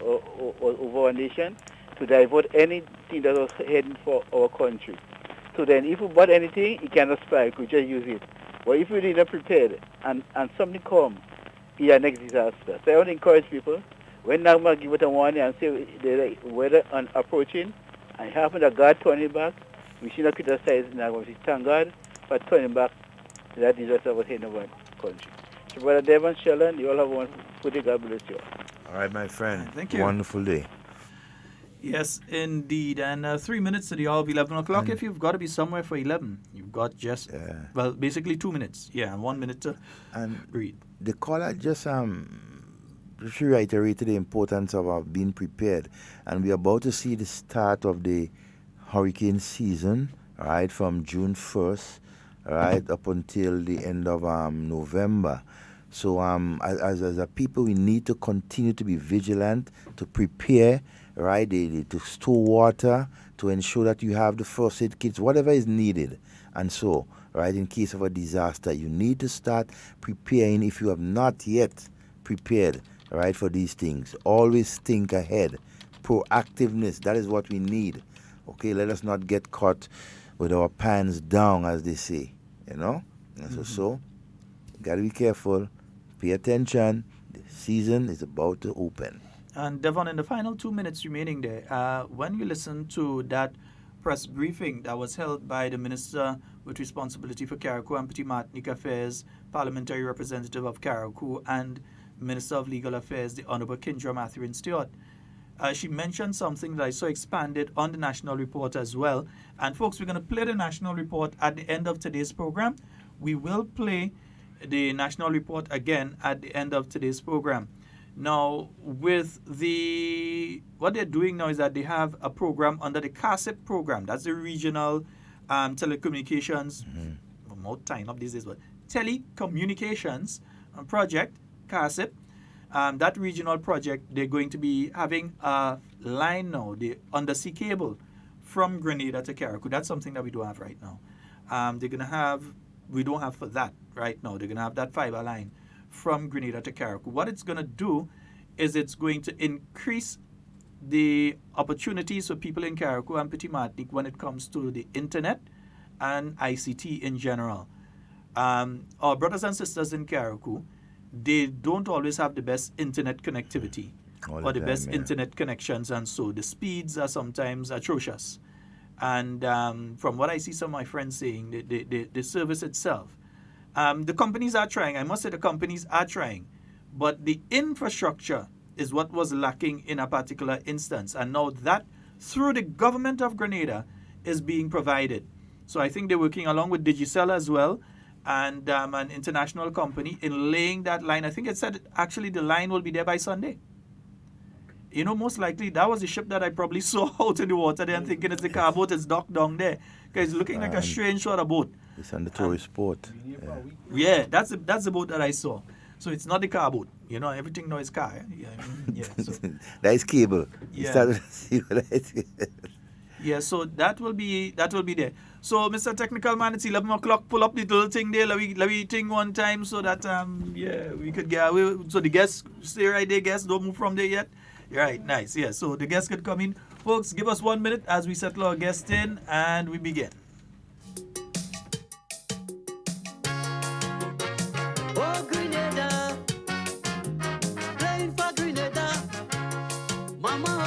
over our nation to divert anything that was heading for our country. So then if we bought anything, it cannot spoil, we could just use it. But if we did not prepare and something come, it's a next disaster. So I want to encourage people, when Nagma give it a warning and say the weather approaching, and it happens that God turn it back, we should not criticize Nagma. We should thank God for turning back that disaster was heading over our country. So Brother Devon, Sheldon, you all have one good day. God bless you. All right, my friend. Thank you. Wonderful day. Yes, indeed. And 3 minutes to the hour of 11 o'clock. If you've got to be somewhere for 11, you've got just, basically 2 minutes. Yeah, and 1 minute to breathe. The caller just reiterated the importance of being prepared. And we're about to see the start of the hurricane season, right, from June 1st, right, up until the end of November. So as a people, we need to continue to be vigilant, to prepare, right, to store water, to ensure that you have the first aid kits, whatever is needed. And so, right, in case of a disaster, you need to start preparing if you have not yet prepared, right, for these things. Always think ahead. Proactiveness, that is what we need. Okay, let us not get caught with our pants down, as they say, you know. And so got to be careful, pay attention. The season is about to open. And Devon, in the final 2 minutes remaining there, when you listen to that press briefing that was held by the Minister with responsibility for Carriacou and Petit Martinique Affairs, Parliamentary Representative of Carriacou, and Minister of Legal Affairs, the Honourable Kindra Mathurin Stewart, she mentioned something that I saw expanded on the National Report as well. And folks, we're going to play the National Report at the end of today's program. We will play the National Report again at the end of today's program. Now, with what they're doing now is that they have a program under the CASIP program. That's the Regional Telecommunications, more time up these days, but Telecommunications Project, CASIP. That regional project, they're going to be having a line now, the undersea cable from Grenada to Carriacou. That's something that we don't have right now. We don't have for that right now. They're going to have that fiber line from Grenada to Carriacou. What it's going to do is it's going to increase the opportunities for people in Carriacou and Petit Martinique when it comes to the internet and ICT in general. Our brothers and sisters in Carriacou, they don't always have the best internet connectivity or the best internet connections, and so the speeds are sometimes atrocious. And from what I see some of my friends saying, the service itself, the companies are trying. I must say the companies are trying, but the infrastructure is what was lacking in a particular instance. And now that, through the government of Grenada, is being provided. So I think they're working along with Digicel as well, and an international company in laying that line. I think it said actually the line will be there by Sunday. You know, most likely that was the ship that I probably saw out in the water there and thinking it's the car boat, it's docked down there. Okay, it's looking like a strange sort of boat. It's on the tourist sport. Yeah, that's the boat that I saw. So it's not the car boat. You know, everything now is car. Yeah. So. That is cable. Yeah. Yeah, so that will be there. So, Mr. Technical Man, it's 11 o'clock. Pull up the little thing there. Let me think one time so that we could get away. So the guests stay right there. Guests don't move from there yet. Right, nice. Yeah, so the guests could come in. Folks, give us 1 minute as we settle our guests in and we begin. Oh, Grenada, playing for Grenada, Mama.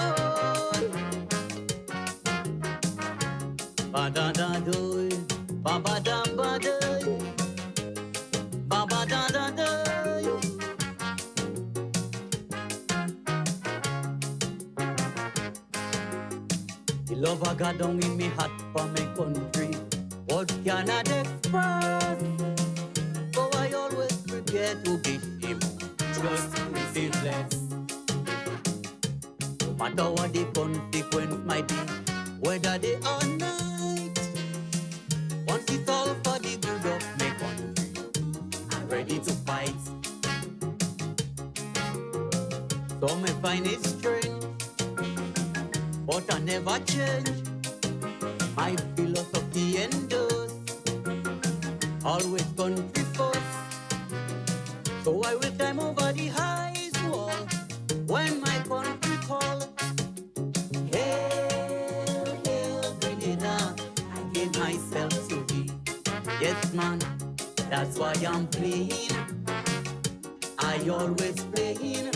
Ba da da do, ba ba da ba do, ba ba da da do. The love I got down in me heart for my country, what cannot express. So I always prepare to be him, just to receive less. No matter what the consequence might be, whether day or night, once it's all for the good of my country, I'm ready to fight. So may find it strange, but I never change. My philosophy endures, always country first. So I will climb over the highest wall when my country calls. Hail, hail, Grenada, I give myself to thee. Yes, man, that's why I'm playing. I always playing.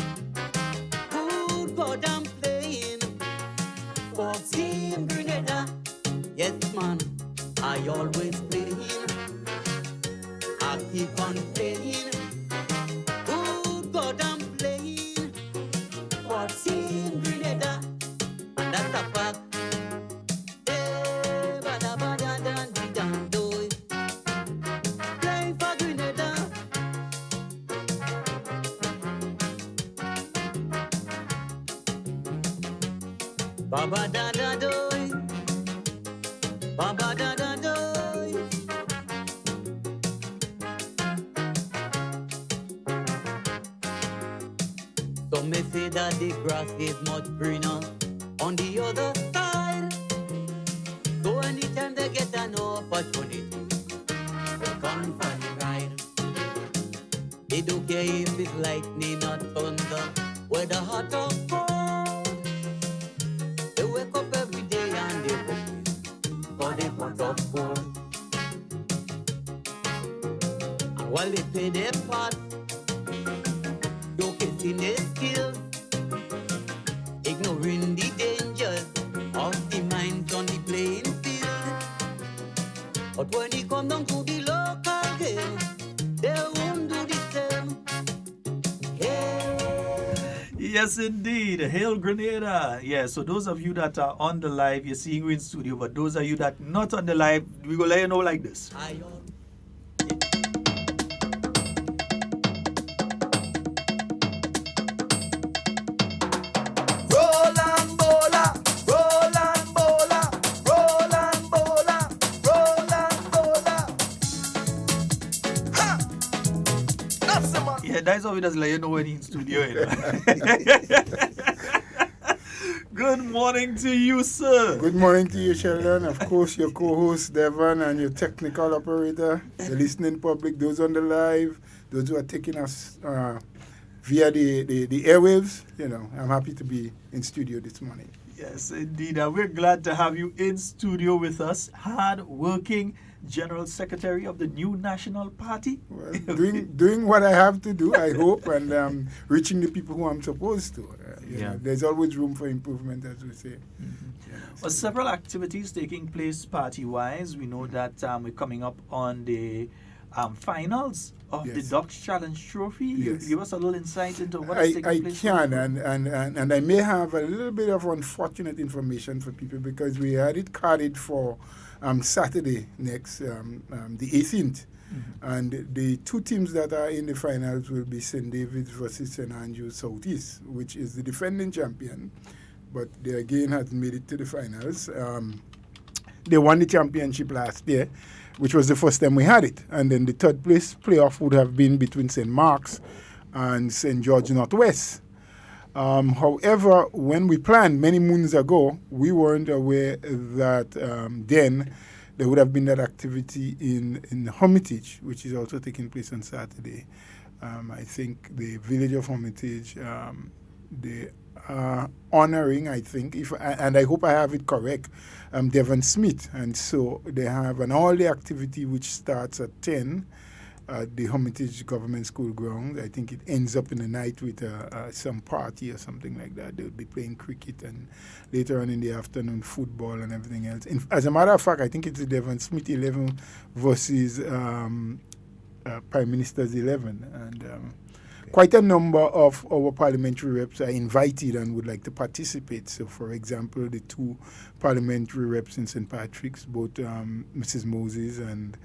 Good God, I'm playing for Team Grenada. Yes, man, I always playing. I keep on playing. Good God, I'm playing for Team Grenada. And that's a fact. Eh, bada bada dan di dan do. Playing for Grenada. Baba da da do. Baba da da do. Some may say that the grass is much greener on the other side. So anytime they get an opportunity, they come for the ride. They don't care if it's lightning or thunder, whether hot or cold. They wake up every day and they work for the pot of gold. And while they play their part, showcasing their skills, ignoring the dangers of the minds on the playing field. But when it come down to the local game, they won't do the same. Yes, indeed. Hail Grenada. Yeah, so those of you that are on the live, you're seeing me in studio, but those of you that not on the live, we go let you know like this. Yeah, that's how we just let you know when he's in studio. You know? Good morning to you, sir. Good morning to you, Sheldon. Of course, your co-host, Devon, and your technical operator, the listening public, those on the live, those who are taking us via the airwaves. You know, I'm happy to be in studio this morning. Yes, indeed. And we're glad to have you in studio with us. Hard-working General Secretary of the new National Party. Well, doing what I have to do, I hope, and reaching the people who I'm supposed to. Yeah. There's always room for improvement, as we say. Mm-hmm. Well, several activities taking place party-wise. We know that we're coming up on the finals of the Dutch Challenge Trophy. Yes. Give us a little insight into what is taking place. I can, and I may have a little bit of unfortunate information for people because we had it carded for Saturday next, the 18th. Mm-hmm. And the two teams that are in the finals will be St. David's versus St. Andrews Southeast, which is the defending champion, but they again have made it to the finals. They won the championship last year, which was the first time we had it. And then the third place playoff would have been between St. Mark's and St. George Northwest. However, when we planned many moons ago, we weren't aware that then there would have been that activity in Hermitage, which is also taking place on Saturday. I think the village of Hermitage, they are honoring, I think, and I hope I have it correct, Devon Smith. And so they have an all-day activity which starts at 10 at the Hermitage Government School grounds. I think it ends up in the night with some party or something like that. They'll be playing cricket and later on in the afternoon football and everything else. As a matter of fact, I think it's the Devon Smith 11 versus Prime Minister's 11. And quite a number of our parliamentary reps are invited and would like to participate. So, for example, the two parliamentary reps in St. Patrick's, both Mrs. Moses and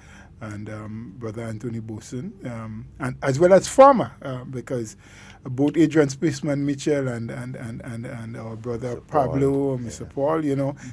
Brother Anthony Boson, and as well as former, because both Adrian Spaceman Mitchell and our brother Pablo, Mr. Paul,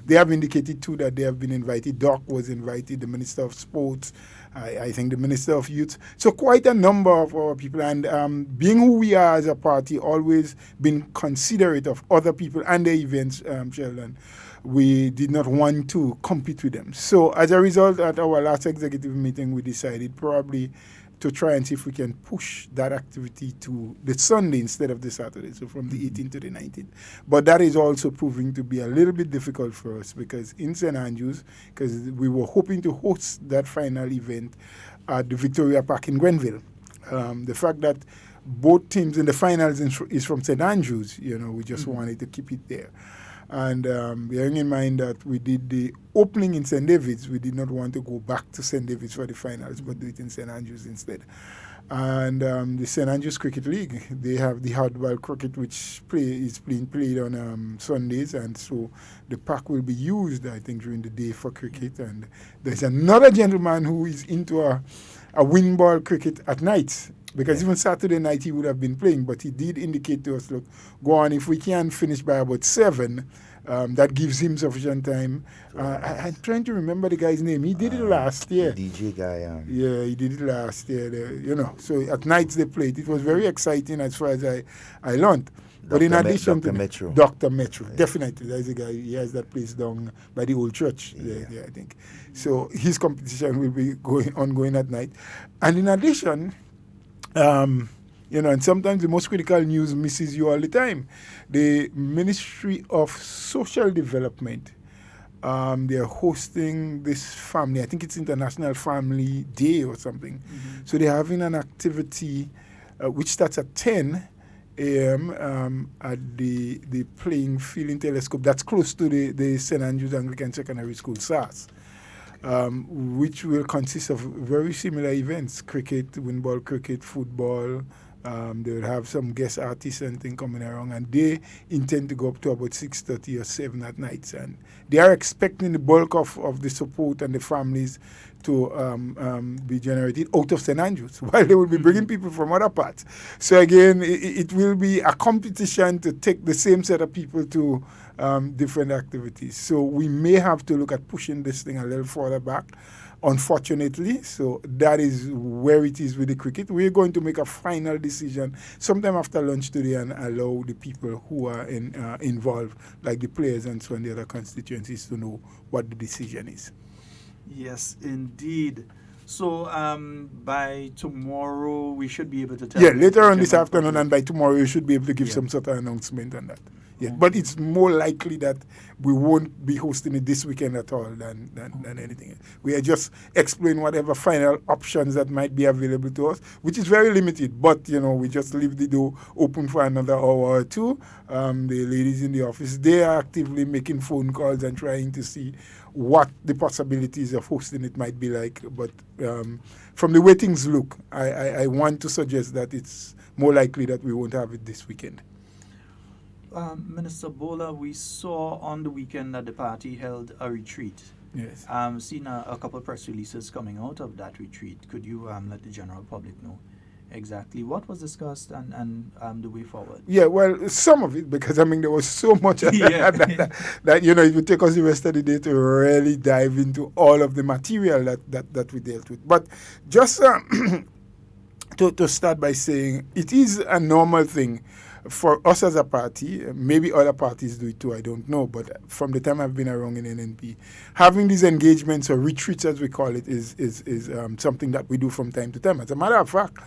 they have indicated too that they have been invited. Doc was invited, the Minister of Sports, I think the Minister of Youth. So quite a number of our people, and being who we are as a party, always been considerate of other people and their events, Sheldon. We did not want to compete with them. So as a result, at our last executive meeting, we decided probably to try and see if we can push that activity to the Sunday instead of the Saturday, so from the 18th to the 19th. But that is also proving to be a little bit difficult for us because in St. Andrews, because we were hoping to host that final event at the Victoria Park in Grenville. The fact that both teams in the finals is from St. Andrews, we just wanted to keep it there. And bearing in mind that we did the opening in St. David's, we did not want to go back to St. David's for the finals, but do it in St. Andrews instead. And the St. Andrews Cricket League, they have the hardball cricket, which is being played on Sundays, and so the park will be used, I think, during the day for cricket. And there's another gentleman who is into a wind ball cricket at night. Because even Saturday night he would have been playing, but he did indicate to us, look, go on, if we can finish by about 7, that gives him sufficient time. I'm trying to remember the guy's name. He did it last year. The DJ guy. Yeah, he did it last year. So at nights they played. It was very exciting as far as I learned. But in addition to Metro. Dr. Metro, definitely. There's a guy, he has that place down by the old church there, I think. So his competition will be ongoing at night. And in addition, and sometimes the most critical news misses you all the time. The Ministry of Social Development, they're hosting this family, I think it's International Family Day or something. Mm-hmm. So they're having an activity which starts at 10 a.m. At the playing field in Telescope. That's close to the St. Andrews Anglican Secondary School, SAS. Which will consist of very similar events: cricket, windball cricket, football. They will have some guest artists and things coming around, and they intend to go up to about 6:30 or 7 at night. And they are expecting the bulk of the support and the families to be generated out of St. Andrews, while they will be bringing people from other parts. So again, it will be a competition to take the same set of people to different activities. So we may have to look at pushing this thing a little further back, unfortunately. So that is where it is with the cricket. We're going to make a final decision sometime after lunch today and allow the people who are involved, like the players and so on, the other constituencies, to know what the decision is. Yes, indeed. So by tomorrow, we should be able to tell. Yeah, later on this afternoon and by tomorrow, you should be able to give some sort of announcement on that. Yeah, but it's more likely that we won't be hosting it this weekend at all than anything else. We are just exploring whatever final options that might be available to us, which is very limited. But, we just leave the door open for another hour or two. The ladies in the office, they are actively making phone calls and trying to see what the possibilities of hosting it might be like. But from the way things look, I want to suggest that it's more likely that we won't have it this weekend. Minister Bola, we saw on the weekend that the party held a retreat. Yes. Seen a couple of press releases coming out of that retreat. Could you let the general public know exactly what was discussed and the way forward? Yeah, well, some of it, because I mean there was so much that you know, it would take us the rest of the day to really dive into all of the material that we dealt with. But just to start by saying, it is a normal thing for us as a party. Maybe other parties do it too, I don't know, but from the time I've been around in NNP, having these engagements or retreats, as we call it, is something that we do from time to time. As a matter of fact,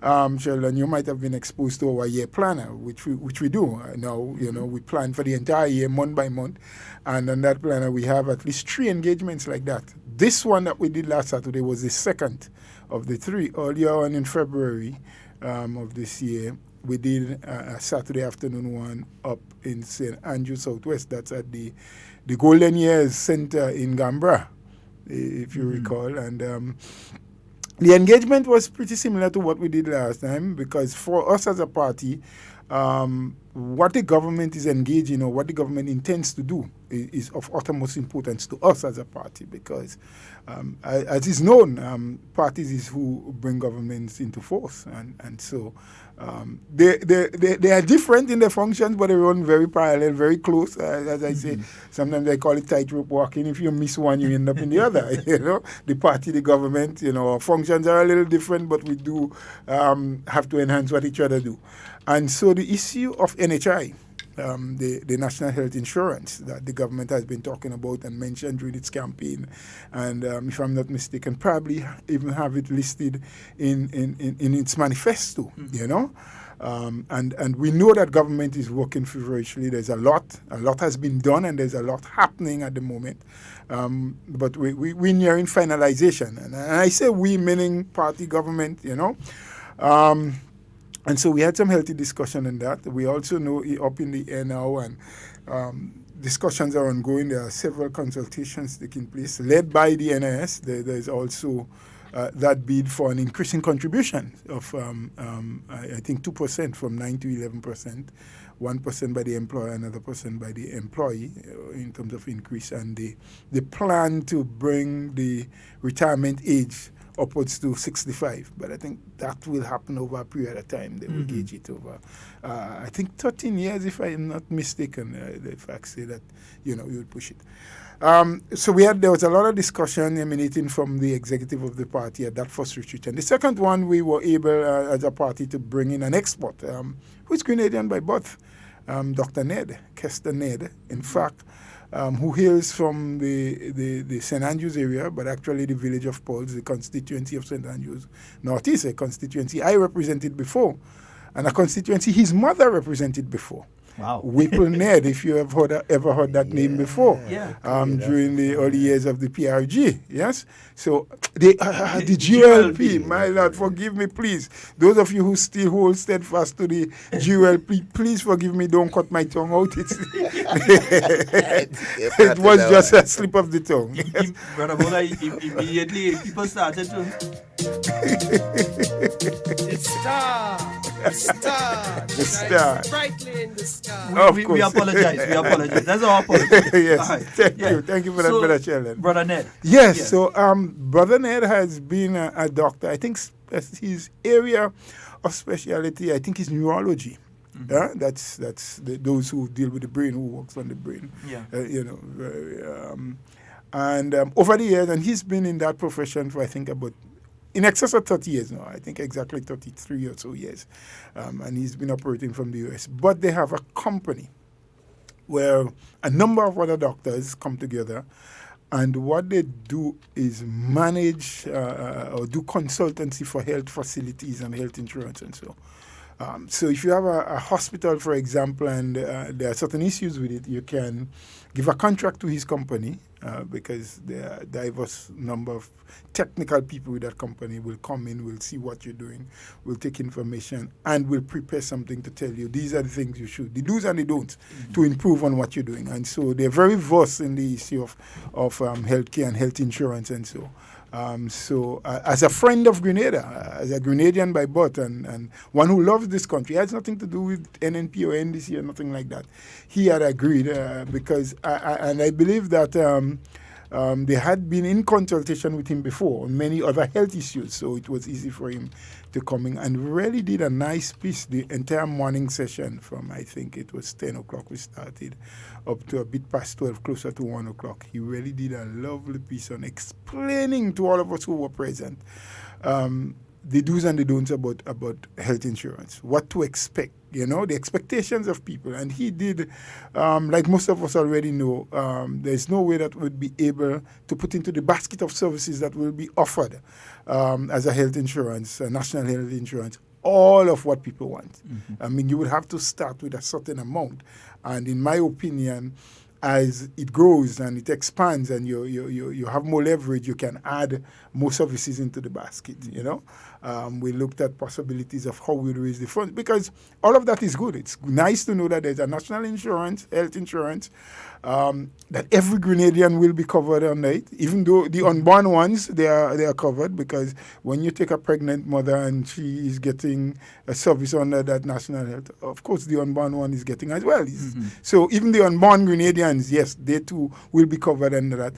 Sheldon, you might have been exposed to our year planner, which we do now. You know, we plan for the entire year, month by month, and on that planner we have at least 3 engagements like that. This one that we did last Saturday was the second of the 3. Earlier on in February of this year, we did a Saturday afternoon one up in St. Andrews Southwest. That's at the Golden Years Center in Gambra, if you recall. And the engagement was pretty similar to what we did last time, because for us as a party, what the government is engaging or what the government intends to do is of utmost importance to us as a party, because as is known, parties is who bring governments into force, and so they are different in their functions, but they run very parallel, very close. As I say, sometimes they call it tightrope walking. If you miss one, you end up in the other. You know, the party, the government, you know, our functions are a little different, but we do have to enhance what each other do. And so the issue of NHI, the National Health Insurance that the government has been talking about and mentioned during its campaign, and if I'm not mistaken, probably even have it listed in its manifesto, you know. And we know that government is working feverishly. There's a lot has been done, and there's a lot happening at the moment. But we're nearing finalization. And I say we, meaning party government, you know. And so we had some healthy discussion on that. We also know up in the air now, and discussions are ongoing. There are several consultations taking place, led by the NIS. There's also that bid for an increasing contribution of, I think, 2% from 9 to 11%, 1% by the employer, another percent by the employee in terms of increase, and the plan to bring the retirement age upwards to 65, but I think that will happen over a period of time. They will gauge it over, I think, 13 years, if I am not mistaken. The facts say that, you know, you will push it. So there was a lot of discussion emanating from the executive of the party at that first retreat. And the second one, we were able, as a party, to bring in an expert who is Grenadian by birth, Dr. Ned, Kester Ned, in fact, who hails from the St. Andrews area, but actually the village of Pauls, the constituency of St. Andrews Northeast, a constituency I represented before, and a constituency his mother represented before. Wow. Whipple Ned, if you have ever heard that name before, during the early years of the PRG, yes? So the GLP, my Lord, forgive me, please. Those of you who still hold steadfast to the GLP, please forgive me, don't cut my tongue out. It was just a slip of the tongue. Brother Bola, immediately people started to... The star. Brightly in the sky. We apologize. That's our apology. Yes. Right. Thank you for that, Brother Sheldon. Brother Ned. Yes. So Brother Ned has been a doctor. I think his area of specialty, I think, is neurology. Yeah, that's those who deal with the brain, who works on the brain. Yeah. You know, and over the years, and he's been in that profession for, I think, about in excess of 30 years now. I think exactly 33 or so years. And he's been operating from the US. But they have a company where a number of other doctors come together, and what they do is manage or do consultancy for health facilities and health insurance and so. So if you have a hospital, for example, and there are certain issues with it, you can give a contract to his company, because there are a diverse number of technical people with that company will come in, will see what you're doing, will take information, and will prepare something to tell you, these are the things you should, the do's and the don'ts, to improve on what you're doing. And so they're very versed in the issue of healthcare and health insurance and so. As a friend of Grenada, as a Grenadian by birth, and one who loves this country, it has nothing to do with NNP or NDC or nothing like that. He had agreed because, I believe that they had been in consultation with him before on many other health issues, so it was easy for him to come in and really did a nice piece. The entire morning session from, I think it was 10 o'clock we started, up to a bit past 12, closer to 1 o'clock. He really did a lovely piece on explaining to all of us who were present the do's and the don'ts about health insurance, what to expect, the expectations of people. And he did, like most of us already know, there's no way that we'd be able to put into the basket of services that will be offered as a health insurance, a national health insurance, all of what people want. I mean, you would have to start with a certain amount. And in my opinion, as it grows and it expands and you have more leverage, you can add more services into the basket, We looked at possibilities of how we raise the funds, because all of that is good. It's nice to know that there's a national insurance, health insurance, that every Grenadian will be covered under it, even though the unborn ones, they are covered, because when you take a pregnant mother and she is getting a service under that national health, of course the unborn one is getting as well. So even the unborn Grenadians, yes, they too will be covered under that.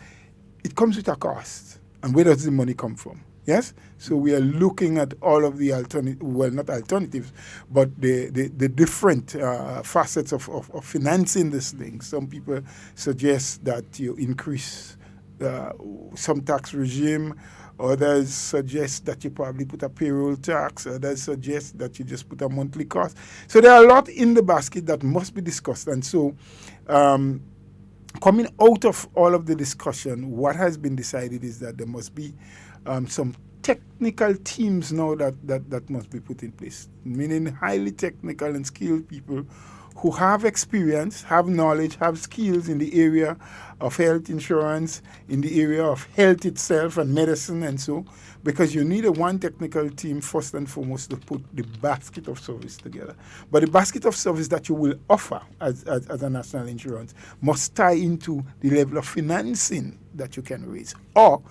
It comes with a cost. And where does the money come from? Yes? So we are looking at all of the not alternatives, but the different facets of financing this thing. Some people suggest that you increase some tax regime. Others suggest that you probably put a payroll tax. Others suggest that you just put a monthly cost. So there are a lot in the basket that must be discussed. And so coming out of all of the discussion, what has been decided is that there must be some technical teams now that must be put in place, meaning highly technical and skilled people who have experience, have knowledge, have skills in the area of health insurance, in the area of health itself and medicine and so, because you need one technical team first and foremost to put the basket of service together. But the basket of service that you will offer as a national insurance must tie into the level of financing that you can raise, or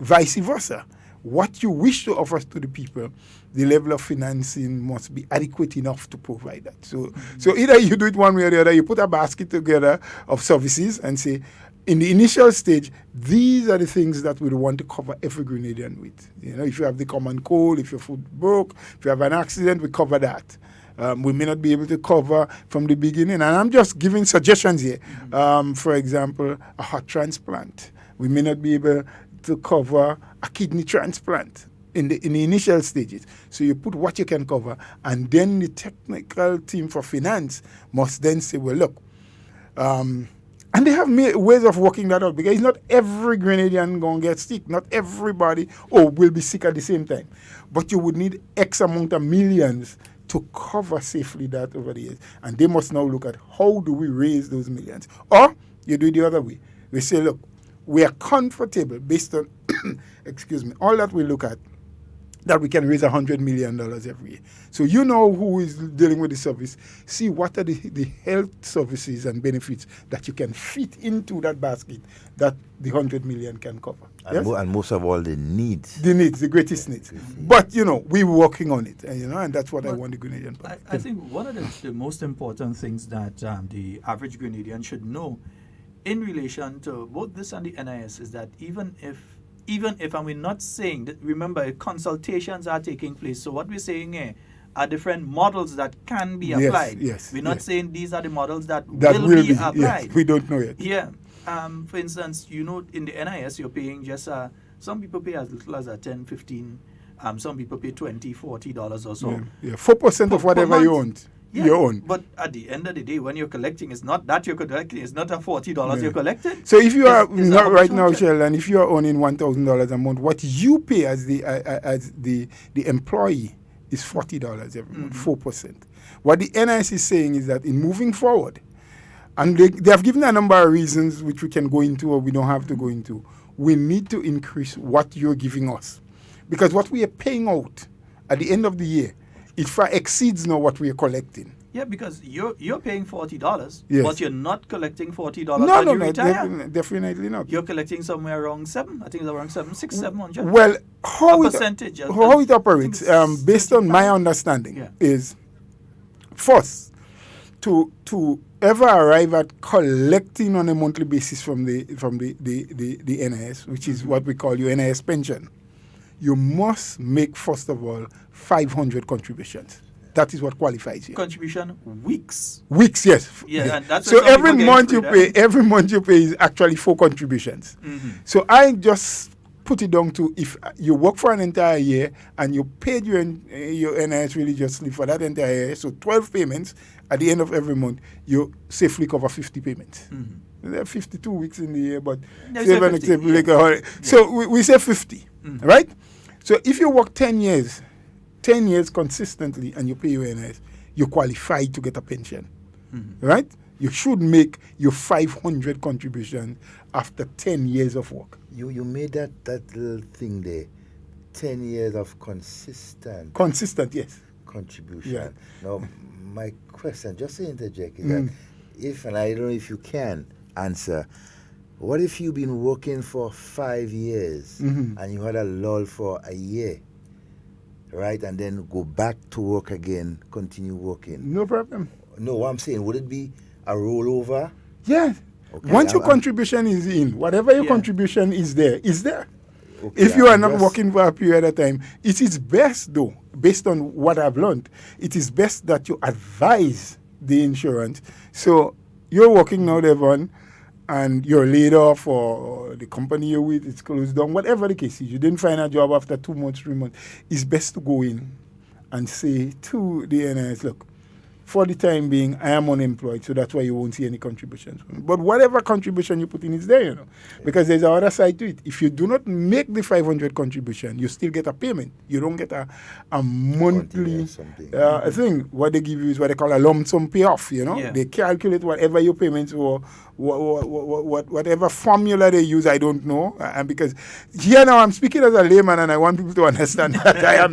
vice versa. What you wish to offer to the people, the level of financing must be adequate enough to provide that. So either you do it one way or the other, you put a basket together of services and say, in the initial stage, these are the things that we want to cover every Grenadian with. If you have the common cold, if your foot broke, if you have an accident, we cover that. We may not be able to cover from the beginning. And I'm just giving suggestions here. For example, a heart transplant. We may not be able to cover a kidney transplant in the initial stages. So you put what you can cover, and then the technical team for finance must then say, well, look, and they have ways of working that out, because not every Grenadian going to get sick. Not everybody will be sick at the same time. But you would need X amount of millions to cover safely that over the years. And they must now look at how do we raise those millions. Or you do it the other way. We say, look, we are comfortable based on, all that we look at, that we can raise $100 million every year. So you know who is dealing with the service. See what are the health services and benefits that you can fit into that basket that the $100 million can cover. And, yes? And most of all, the needs. The greatest needs. But, we're working on it, and that's what I want the Grenadian public. I think one of the most important things that the average Grenadian should know in relation to both this and the NIS is that even if, and we're not saying that, remember, consultations are taking place. So what we're saying here are different models that can be applied. Yes, we're not saying these are the models that will be applied. Yes, we don't know yet. Yeah. For instance, in the NIS, you're paying just, some people pay as little as $10, $15, some people pay $20, $40 or so. Yeah. 4% of whatever you own. Yeah, your own. But at the end of the day, when you're collecting, it's not that you're collecting, it's not a $40 you're collecting. So if you are not right now, Sheldon, if you are earning $1,000 a month, what you pay as the employee is $40 every month, 4%. What the NIS is saying is that in moving forward, and they have given a number of reasons which we can go into or we don't have to go into, we need to increase what you're giving us. Because what we are paying out at the end of the year, it far exceeds now what we are collecting. Yeah, because you're paying $40, yes, but you're not collecting $40 when you retire. Definitely not. You're collecting somewhere around $700. I think it's around $700. Well, how it operates, based on my understanding, is first to ever arrive at collecting on a monthly basis from the NIS, which is what we call your NIS pension, you must make, first of all, 500 contributions. That is what qualifies you. Contribution weeks. Weeks, yes. Yeah, and that's so every month you pay. Every month you pay is actually 4 contributions. So I just put it down to, if you work for an entire year and you paid your NIS religiously for that entire year, so 12 payments at the end of every month, you safely cover 50 payments. There are 52 weeks in the year, but so we say 50, right? So if you work 10 years consistently and you pay your NIS, you qualify to get a pension, right? You should make your 500 contribution after 10 years of work. You made that little thing there, 10 years of consistent, yes, contribution. Yeah. Now, my question, just to interject, is that if, and I don't know if you can answer, what if you've been working for 5 years and you had a lull for a year? Right, and then go back to work again, continue working. No problem. No, what I'm saying, would it be a rollover? Yeah. Okay, Once your contribution is in, whatever your contribution is there. Okay, if you are not working for a period of time, it is best, though, based on what I've learned, it is best that you advise the insurance. So you're working now, Devon, and you're laid off, or the company you're with is closed down, whatever the case is, you didn't find a job after 2 months, 3 months, it's best to go in and say to the NIS, look, for the time being, I am unemployed, so that's why you won't see any contributions. But whatever contribution you put in is there, because there's another side to it. If you do not make the 500 contribution, you still get a payment. You don't get a monthly thing. What they give you is what they call a lump sum payoff, They calculate whatever your payments were, whatever formula they use, I don't know. And because here now I'm speaking as a layman, and I want people to understand that I am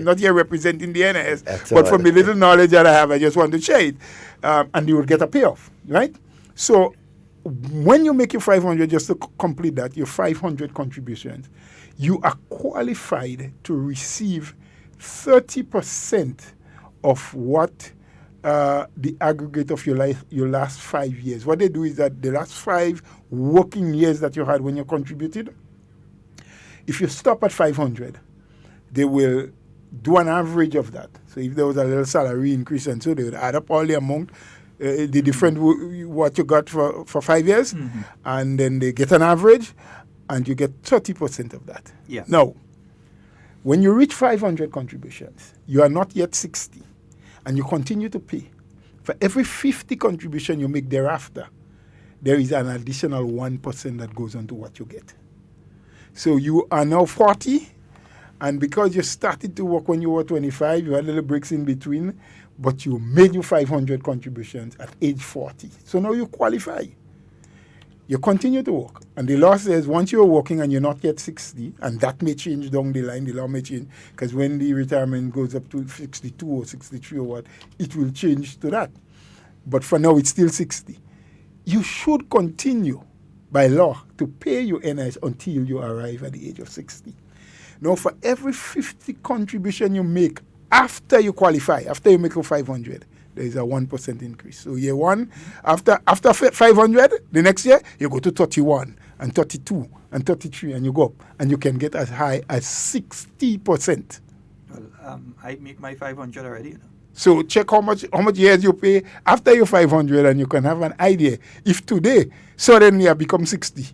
not here representing the NIS, but from the little knowledge that I have, I just want to share it, and you will get a payoff, right? So when you make your 500, just to complete that, your 500 contributions, you are qualified to receive 30% of what the aggregate of your last 5 years. What they do is that the last 5 working years that you had when you contributed, if you stop at 500, they will do an average of that. So if there was a little salary increase, and so they would add up all the amount, the different what you got for 5 years, and then they get an average, and you get 30% of that. Yeah. Now, when you reach 500 contributions, you are not yet 60, and you continue to pay. For every 50 contribution you make thereafter, there is an additional 1% that goes on to what you get. So you are now 40, and because you started to work when you were 25, you had little breaks in between, but you made your 500 contributions at age 40. So now you qualify. You continue to work. And the law says once you're working and you're not yet 60, and that may change down the line, the law may change, because when the retirement goes up to 62 or 63 or what, it will change to that. But for now, it's still 60. You should continue by law to pay your NIS until you arrive at the age of 60. Now, for every 50 contribution you make after you qualify, after you make your 500, there is a 1% increase. So year one, after 500, the next year, you go to 31 and 32 and 33, and you go up, and you can get as high as 60%. Well, I make my 500 already. So check how much years you pay after your 500, and you can have an idea. If today, suddenly I become 60,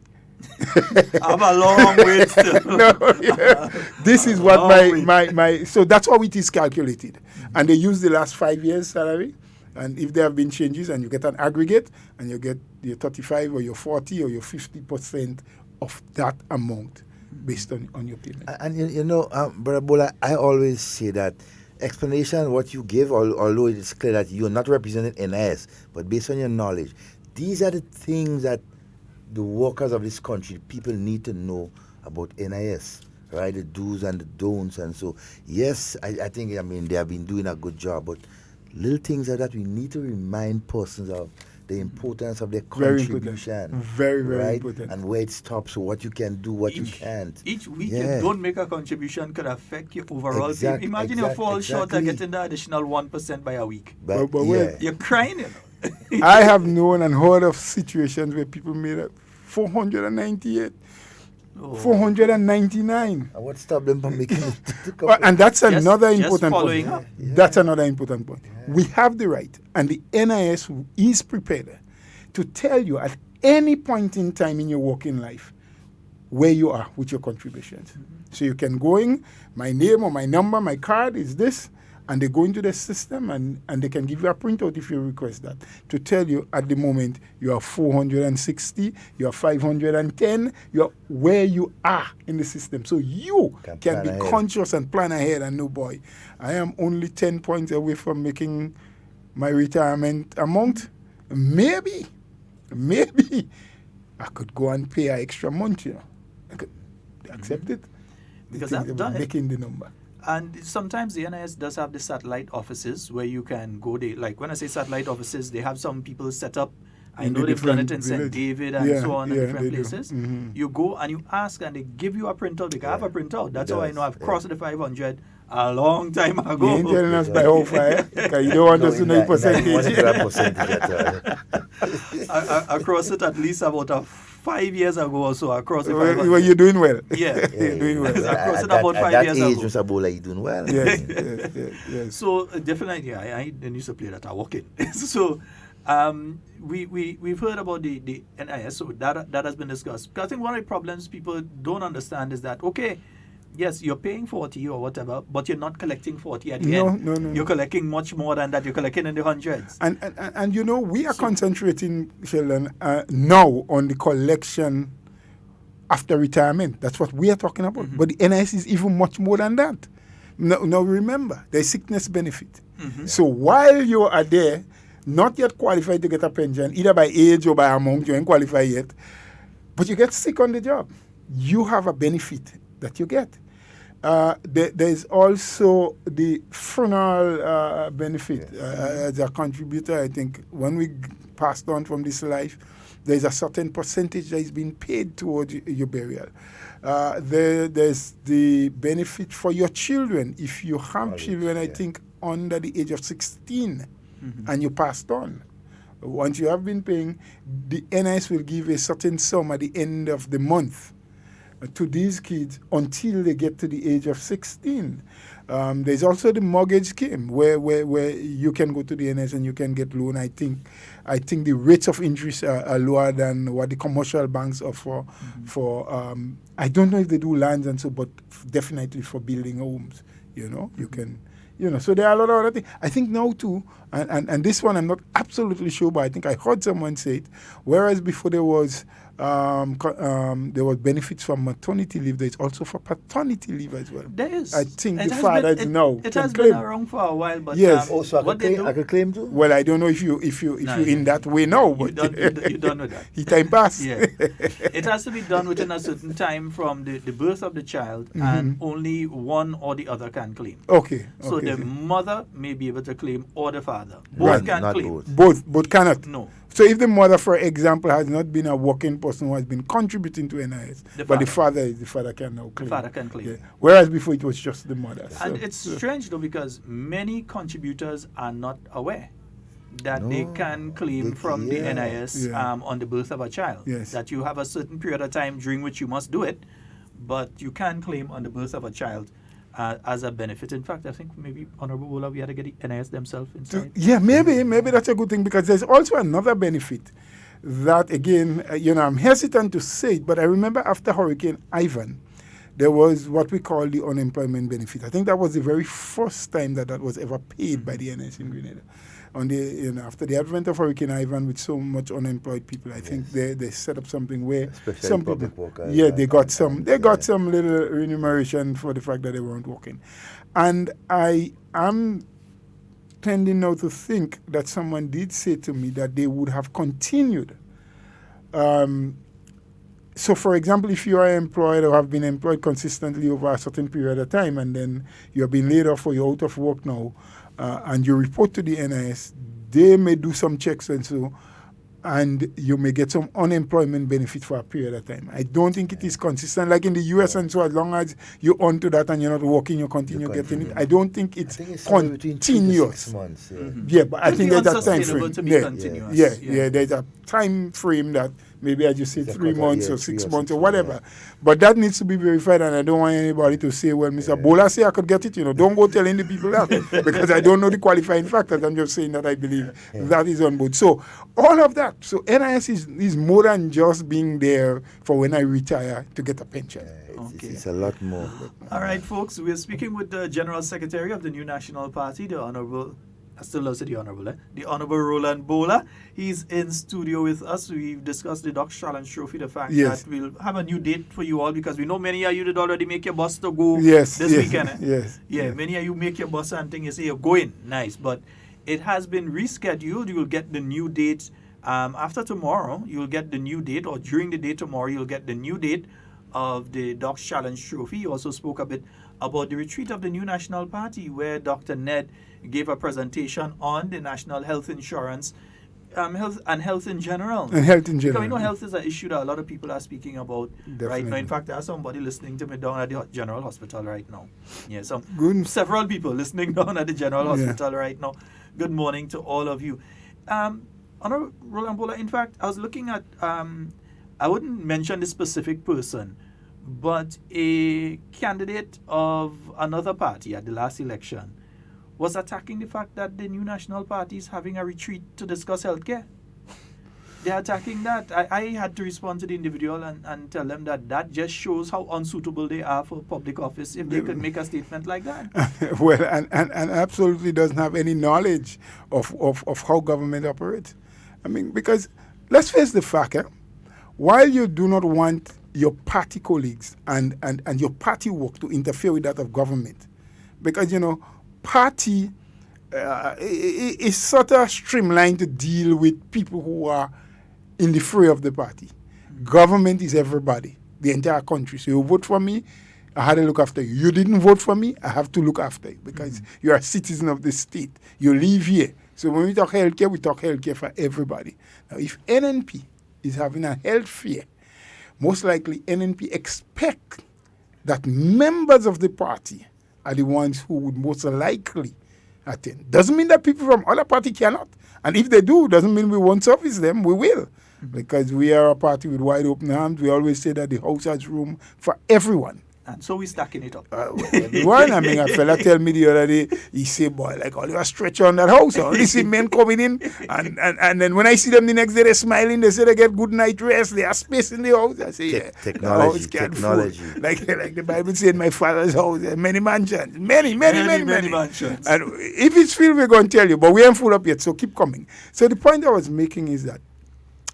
I have a long way still. This is what my so that's how it is calculated. And they use the last 5 years salary, and if there have been changes, and you get an aggregate, and you get your 35 or your 40 or your 50% of that amount based on your payment. And Brother Bola, I always say that explanation what you give, although it is clear that you're not representing NIS, but based on your knowledge, these are the things that the workers of this country, people need to know about NIS, right? The do's and the don'ts. And so, yes, I think, they have been doing a good job, but little things like that we need to remind persons of the importance of their contribution. Very, very important. And where it stops, so what you can do, what you can't. Each week you don't make a contribution could affect your overall payment. Imagine you fall short of getting the additional 1% by a week. But you're crying, I have known and heard of situations where people made 498. 499. And what stopped them from making it? And that's another just important following point. up. That's another important point. We have the right, and the NIS is prepared to tell you at any point in time in your working life where you are with your contributions. So you can go in, my name or my number, my card is this, and they go into the system and they can give you a printout if you request that, to tell you at the moment you are 460, you are 510, you are where you are in the system. So you can be conscious and plan ahead and know, boy, I am only 10 points away from making my retirement amount. Maybe I could go and pay an extra month, I could accept it. Because I've done it. Making the number. And sometimes the NIS does have the satellite offices where you can go there. Like when I say satellite offices, they have some people set up. I know they've done it in St. David and so on in different places. You go and you ask and they give you a printout. They can have a printout. That's how I know I've crossed the 500 a long time ago. You ain't telling us by how far, because you don't want us to know percentage. I crossed it at least about 5 years ago or so. I crossed it. Well, you're doing well. Yeah. You're doing well. I crossed it about 5 years ago. Mr. Bola, you're doing well. Yes. So definitely, I used to play that. I walk in. So we've heard about the NIS, so that has been discussed. Because I think one of the problems people don't understand is that, okay, yes, you're paying 40 or whatever, but you're not collecting 40 at the end. No. You're collecting much more than that. You're collecting in the hundreds. And we are concentrating, Sheldon, now on the collection after retirement. That's what we are talking about. But the NIS is even much more than that. Now remember, there's sickness benefit. So while you are there, not yet qualified to get a pension, either by age or by amount, you ain't qualified yet, but you get sick on the job, you have a benefit that you get. There's also the funeral benefit. As a contributor, I think when we passed on from this life, there's a certain percentage that is being paid towards your burial. There's the benefit for your children. If you have children, I think, under the age of 16, and you passed on. Once you have been paying, the NIS will give a certain sum at the end of the month to these kids until they get to the age of 16. There's also the mortgage scheme where you can go to the NIS and you can get loan. I think the rates of interest are lower than what the commercial banks offer for. I don't know if they do lands and so, but definitely for building homes. You can. So there are a lot of other things. I think now too, and this one I'm not absolutely sure, but I think I heard someone say it. Whereas before there was benefits from maternity leave, there's also for paternity leave as well. There is. I think the fathers now it has been around for a while, but yes. Also, I could claim too. Well, I don't know if you in that way now, but you don't know that. The time pass. Yeah. It has to be done within a certain time from the birth of the child, and only one or the other can claim. Okay. So the mother may be able to claim, or the father. Both can claim. Both cannot. No. So if the mother, for example, has not been a working person who has been contributing to NIS, but the father can now claim. The father can claim. Yeah. Whereas before it was just the mother. And it's strange though, because many contributors are not aware that they can claim from the NIS on the birth of a child. Yes. That you have a certain period of time during which you must do it, but you can claim on the birth of a child as a benefit. In fact, I think maybe Honorable Wola, we had to get the NIS themselves inside. Yeah, maybe that's a good thing, because there's also another benefit that, again, I'm hesitant to say it, but I remember after Hurricane Ivan, there was what we call the unemployment benefit. I think that was the very first time that was ever paid by the NIS in Grenada. After the advent of Hurricane Ivan, with so much unemployed people, I think they set up something where some people, they got some little remuneration for the fact that they weren't working. And I am tending now to think that someone did say to me that they would have continued. So, for example, if you are employed or have been employed consistently over a certain period of time, and then you have been laid off or you're out of work now, and you report to the NIS, they may do some checks and so and you may get some unemployment benefit for a period of time. I don't think it is consistent like in the US and so as long as you're onto that and you're not working, you continue getting it. I don't think it's continuous. 6 months. Yeah, but I think there's a time frame. To be continuous. There's a time frame that maybe I just say 3 months or 6 months or whatever. But that needs to be verified, and I don't want anybody to say, well, Mr. Bola say I could get it. Don't go telling the people that because I don't know the qualifying factors. I'm just saying that I believe that is on board. So all of that. So NIS is more than just being there for when I retire to get a pension. It's a lot more. All right, folks, we're speaking with the General Secretary of the New National Party, the Honorable, I still love to say the Honorable, the Honorable Roland Bola. He's in studio with us. We've discussed the Doc Challenge Trophy, the fact that we'll have a new date for you all because we know many of you did already make your bus to go this weekend. Many of you make your bus and thing, you say you're going, nice, but it has been rescheduled. You will get the new date after tomorrow. You'll get the new date, or during the day tomorrow, you'll get the new date of the Doc Challenge Trophy. You also spoke a bit about the retreat of the New National Party, where Dr. Ned gave a presentation on the national health insurance, health in general. And health in Because general. we know health is an issue that a lot of people are speaking about right now. In fact, there's somebody listening to me down at the General Hospital right now. Yeah, several people listening down at the General Hospital right now. Good morning to all of you. Honorable Roland Bola, in fact, I was looking at, I wouldn't mention the specific person, but a candidate of another party at the last election was attacking the fact that the New National Party is having a retreat to discuss healthcare. They're attacking that. I had to respond to the individual and tell them that just shows how unsuitable they are for public office if they could make a statement like that. Well, and absolutely doesn't have any knowledge of how government operates. I mean, because let's face the fact, while you do not want your party colleagues and your party work to interfere with that of government, because, party is sort of streamlined to deal with people who are in the fray of the party. Government is everybody, the entire country. So you vote for me, I had to look after you. You didn't vote for me, I have to look after you because you are a citizen of the state. You live here. So when we talk healthcare for everybody. Now, if NNP is having a health fair, most likely NNP expect that members of the party are the ones who would most likely attend. Doesn't mean that people from other party cannot. And if they do, doesn't mean we won't service them. We will. Because we are a party with wide open arms. We always say that the house has room for everyone. And so we're stacking it up. Everyone. I mean, a fella tell me the other day, he say, boy, like all you are stretch on that house. I only see men coming in. And then when I see them the next day, they're smiling. They say they get good night rest. They have space in the house. I say, technology. Like the Bible said, my father's house, many mansions. Many mansions. And if it's filled, we're going to tell you. But we ain't full up yet, so keep coming. So the point I was making is that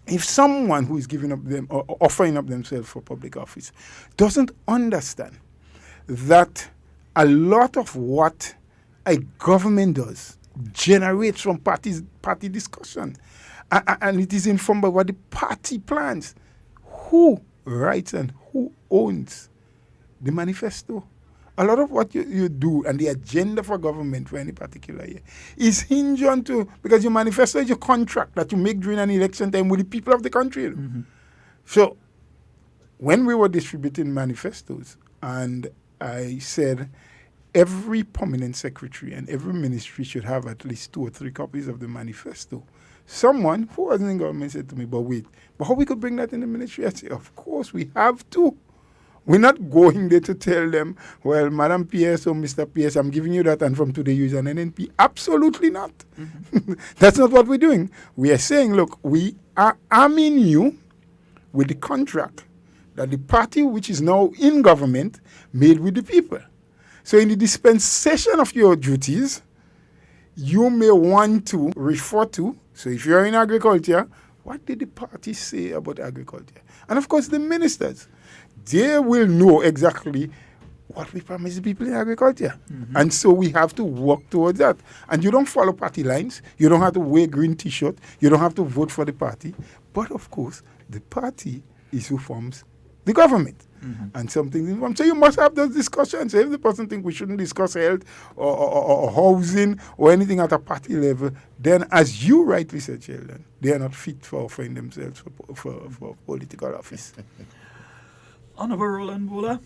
if someone who is giving up them or offering up themselves for public office doesn't understand that a lot of what a government does generates from party discussion, and it is informed by what the party plans, who writes and who owns the manifesto. A lot of what you do and the agenda for government for any particular year is hinged on to, because your manifesto is your contract that you make during an election time with the people of the country. So when we were distributing manifestos, and I said every permanent secretary and every ministry should have at least 2 or 3 copies of the manifesto, someone who wasn't in government said to me, but how we could bring that in the ministry? I said, of course we have to. We're not going there to tell them, well, Madam PS or Mr. PS, I'm giving you that, and from today use an NNP. Absolutely not. That's not what we're doing. We are saying, look, we are arming you with the contract that the party which is now in government made with the people. So in the dispensation of your duties, you may want to refer to, so if you're in agriculture, what did the party say about agriculture? And of course, the ministers, they will know exactly what we promise the people in agriculture. And so we have to work towards that. And you don't follow party lines. You don't have to wear green T-shirt. You don't have to vote for the party. But of course, the party is who forms the government. and something informed. So you must have those discussions. So if the person thinks we shouldn't discuss health or housing or anything at a party level, then as you rightly said, Sheldon, they are not fit for offering themselves for political office. Honorable Roland Bola,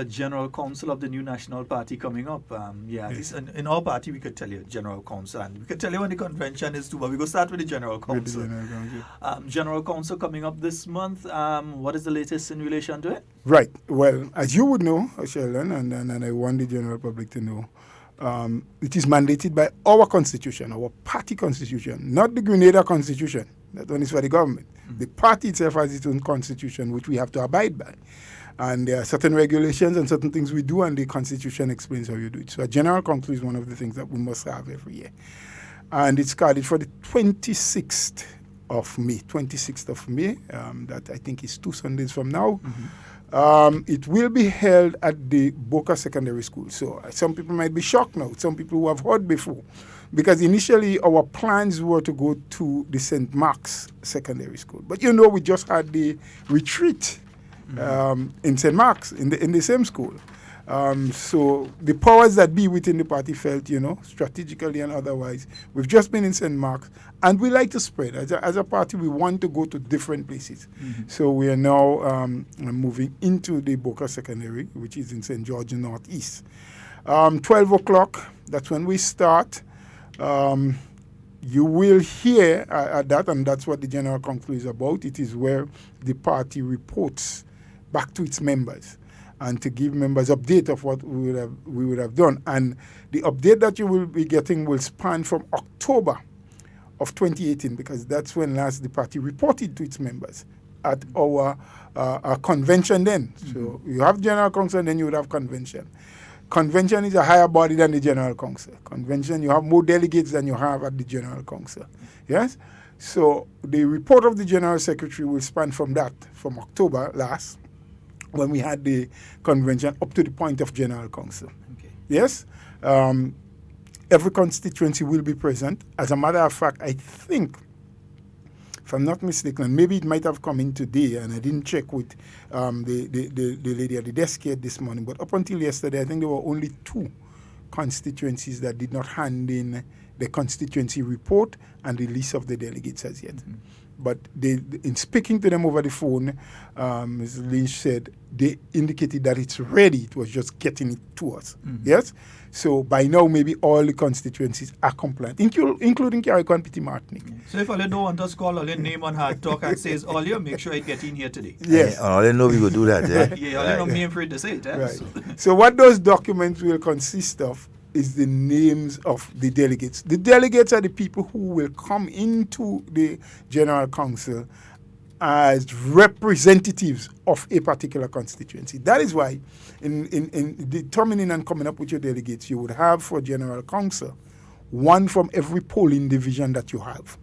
General Counsel of the new National Party coming up. In our party we could tell you General Counsel, and we could tell you when the convention is too, but we go start with the General Counsel. General Counsel coming up this month. What is the latest in relation to it? Right. Well, as you would know, Sheldon, and I want the general public to know, it is mandated by our constitution, our party constitution, not the Grenada constitution. That one is for the government. The party itself has its own constitution, which we have to abide by. And there are certain regulations and certain things we do, and the constitution explains how you do it. So a general council is one of the things that we must have every year. And it's scheduled for the 26th of May. That I think is 2 Sundays from now. It will be held at the Boca Secondary School. So some people might be shocked now, some people who have heard before. Because initially our plans were to go to the St. Mark's Secondary School. But we just had the retreat in St. Mark's, in the same school. So the powers that be within the party felt, strategically and otherwise, we've just been in St. Mark's, and we like to spread. As a party, we want to go to different places. So we are now moving into the Boca Secondary, which is in St. George Northeast. 12 o'clock, that's when we start. You will hear at that, and that's what the General Council is about. It is where the party reports back to its members and to give members update of what we would have done. And the update that you will be getting will span from October of 2018, because that's when last the party reported to its members at our convention then. So you have General Council, and then you would have convention. Convention is a higher body than the General Council. Convention, you have more delegates than you have at the General Council. Yes? So the report of the General Secretary will span from October last, when we had the convention, up to the point of General Council. Okay. Yes? Every constituency will be present. As a matter of fact, I think, if I'm not mistaken, maybe it might have come in today, and I didn't check with the lady at the desk here this morning, but up until yesterday, I think there were only 2 constituencies that did not hand in the constituency report and the list of the delegates as yet. But in speaking to them over the phone, Ms. Lynch said they indicated that it's ready. It was just getting it to us. Yes? So by now, maybe all the constituencies are compliant, including Carriacou and Petit Martinique. So if all you don't want us to call all your name on HARDTALK and says all you, make sure it get in here today. Yes. All you know we will do that. Yeah, all you know me and afraid to say it. Right. So what those documents will consist of is the names of the delegates. The delegates are the people who will come into the General Council as representatives of a particular constituency. That is why in determining and coming up with your delegates, you would have for General Council 1 from every polling division that you have.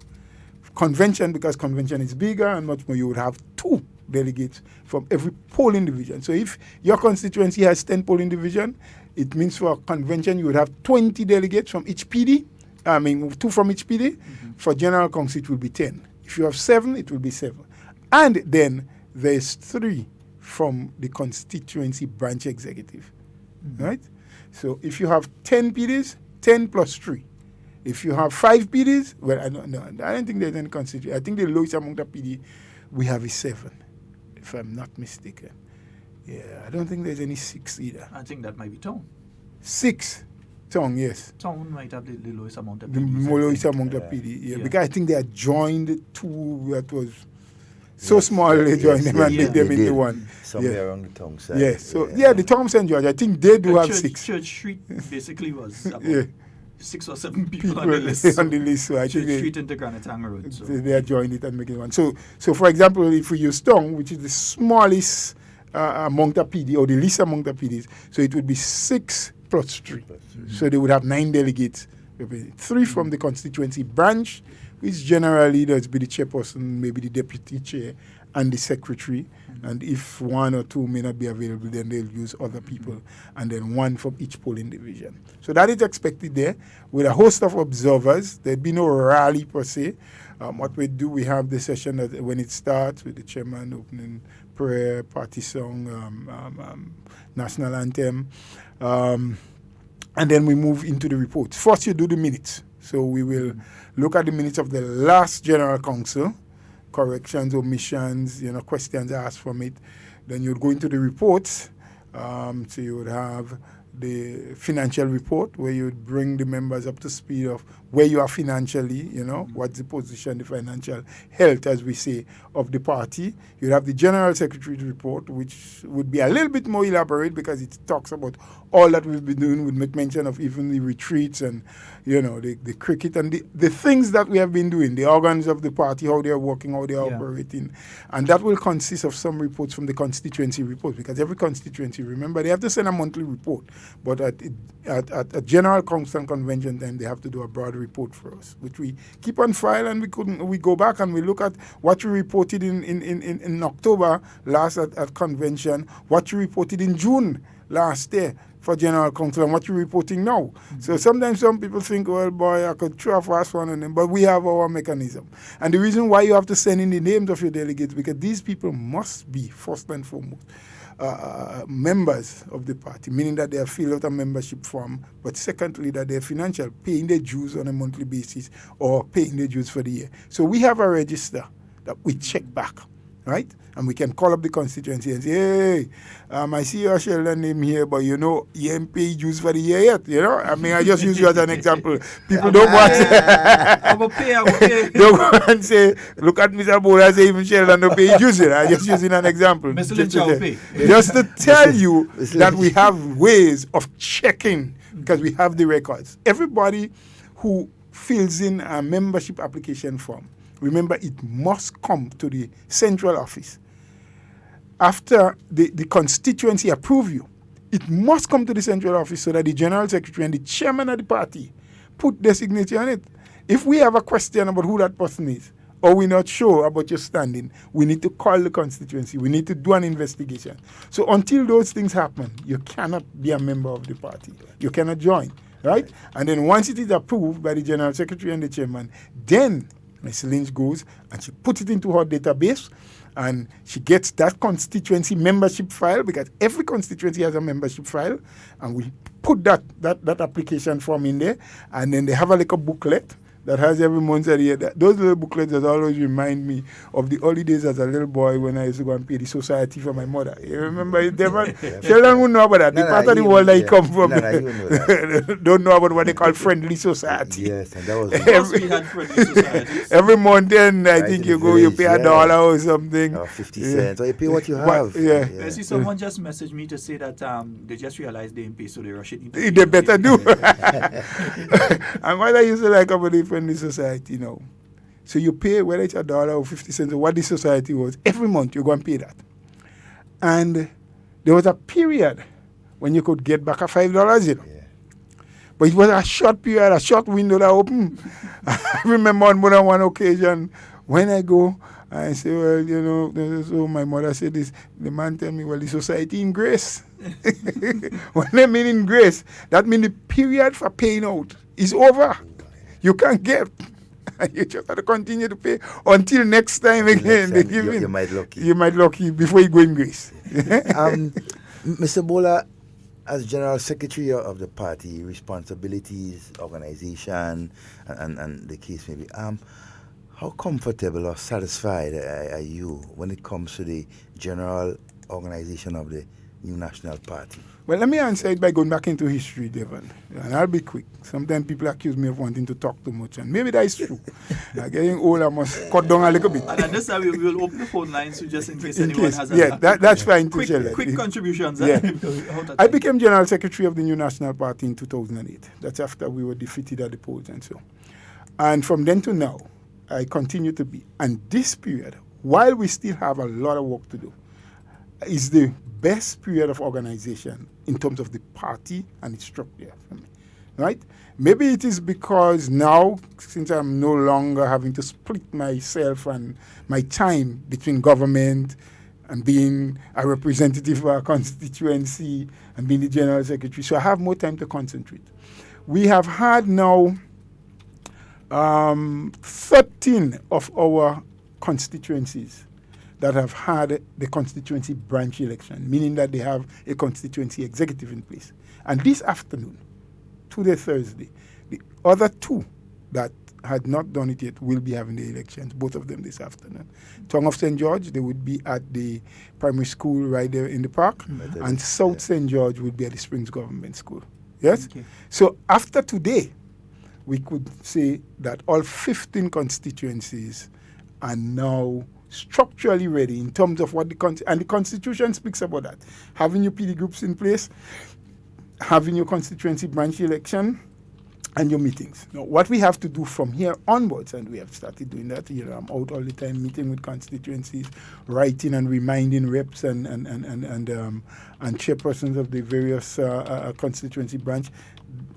Convention, because convention is bigger and much more, you would have 2 delegates from every polling division. So if your constituency has 10 polling division, it means for a convention you would have 20 delegates from each PD. 2 from each PD. For General Council it will be 10. If you have 7, it will be 7. And then there's 3 from the constituency branch executive. Right? So if you have 10 PDs, 10 plus 3. If you have 5 PDs, well, I don't think there's any constituency. I think the lowest among the PD we have is 7, if I'm not mistaken. Yeah, I don't think there's any 6 either. I think that might be Town. 6. Town, yes. Town might have the lowest amount of the PDs. The lowest among the PD, yeah. Because I think they are joined 2 that was so small they joined them and made them into 1. Somewhere around the Town side. Yes, so the Town St. George, I think they do have 6. Church Street basically was about 6 or 7 people on the list. So I think Street into Granatang Road. So. They are joined it and making 1. So for example, if we use Town, which is the smallest among the PD, or the least among the PDs, so it would be 6 plus 3. So they would have 9 delegates. 3 from the constituency branch, which generally does be the chairperson, maybe the deputy chair, and the secretary. And if 1 or 2 may not be available, then they'll use other people. And then 1 from each polling division. So that is expected there, with a host of observers. There'd be no rally per se. What we do, we have the session that when it starts with the chairman opening prayer, party song, national anthem. And then we move into the reports. First, you do the minutes. So we will look at the minutes of the last General Council, corrections, omissions, questions asked from it. Then you'd go into the reports. So you would have the financial report where you would bring the members up to speed of where you are financially, what's the position, the financial health, as we say, of the party. You'd have the General Secretary's report, which would be a little bit more elaborate because it talks about all that we've been doing. We'd make mention of even the retreats and, the cricket and the things that we have been doing, the organs of the party, how they are working, how they are operating. And that will consist of some reports from the constituency report, because every constituency, remember, they have to send a monthly report. But at a General Council and Convention time, they have to do a broad report for us, which we keep on file, and we go back and we look at what we reported in October last at convention, what you reported in June last year for General Council, and what you're reporting now. So sometimes some people think, well, boy, I could throw a fast one on them, but we have our mechanism. And the reason why you have to send in the names of your delegates, because these people must be, first and foremost, members of the party, meaning that they have filled out a membership form, but secondly, that they're financial, paying their dues on a monthly basis or paying their dues for the year. So we have a register that we check back, right? And we can call up the constituency and say, hey, I see your Sheldon name here, but you ain't pay dues for the year yet, I mean, I just use you as an example. People don't want to don't go and say, look at Mr. Bola, say even Sheldon don't pay dues. I just using an example. Just to tell you that we have ways of checking, because we have the records. Everybody who fills in a membership application form, remember, it must come to the central office. After the constituency approve you, it must come to the central office so that the General Secretary and the chairman of the party put their signature on it. If we have a question about who that person is, or we're not sure about your standing, we need to call the constituency. We need to do an investigation. So until those things happen, you cannot be a member of the party. You cannot join, right? And then once it is approved by the General Secretary and the chairman, then Ms. Lynch goes and she puts it into her database, and she gets that constituency membership file, because every constituency has a membership file, and we put that application form in there, and then they have a little booklet that has every month of the year. Those little booklets that always remind me of the early days as a little boy when I used to go and pay the society for my mother. You remember it, Devon? Sheldon wouldn't know about that. The part of the world that he come from don't know about what they call friendly society. Yes, and that was we had friendly societies. Every month then, I think you go, you pay $1 or something. Or 50 cents. Or you pay what you have. I see someone just messaged me to say that they just realized they didn't pay, so they rush it into they better do. And what I used to like about the friendly society, so you pay, whether it's $1 or 50 cents or what the society was, every month you go and pay that. And there was a period when you could get back a $5, but it was a short period, a short window that opened. I remember on more than one occasion when I go, I say, well, so my mother said this, the man tell me, well, the society in grace. When they mean in grace, that means the period for paying out is over. You can't get. You just have to continue to pay until next time again. Next time, you might lucky. You might lucky before you go in grace. Mr. Bola, as General Secretary of the party, responsibilities, organization, and the case may be, how comfortable or satisfied are you when it comes to the general organization of the new national party? Well, let me answer it by going back into history, Devon. And I'll be quick. Sometimes people accuse me of wanting to talk too much, and maybe that is true. Getting old, I must cut down a little bit. And at this time, we will open the phone lines just in case anyone has that's fine to share. Quick contributions. I became General Secretary of the new national party in 2008. That's after we were defeated at the polls and so. And from then to now, I continue to be. And this period, while we still have a lot of work to do, is the best period of organization in terms of the party and its structure for me, right? Maybe it is because now, since I'm no longer having to split myself and my time between government and being a representative of our constituency and being the General Secretary, so I have more time to concentrate. We have had now 13 of our constituencies that have had the constituency branch election, meaning that they have a constituency executive in place. And this afternoon, today, Thursday, the other 2 that had not done it yet will be having the elections, both of them this afternoon. Tongue of St. George, they would be at the primary school right there in the park, and South St. George would be at the Springs Government School. Yes? Okay. So after today, we could say that all 15 constituencies are now structurally ready in terms of what and the Constitution speaks about that. Having your PD groups in place, having your constituency branch election, and your meetings. Now, what we have to do from here onwards, and we have started doing that, I'm out all the time meeting with constituencies, writing and reminding reps and chairpersons of the various constituency branch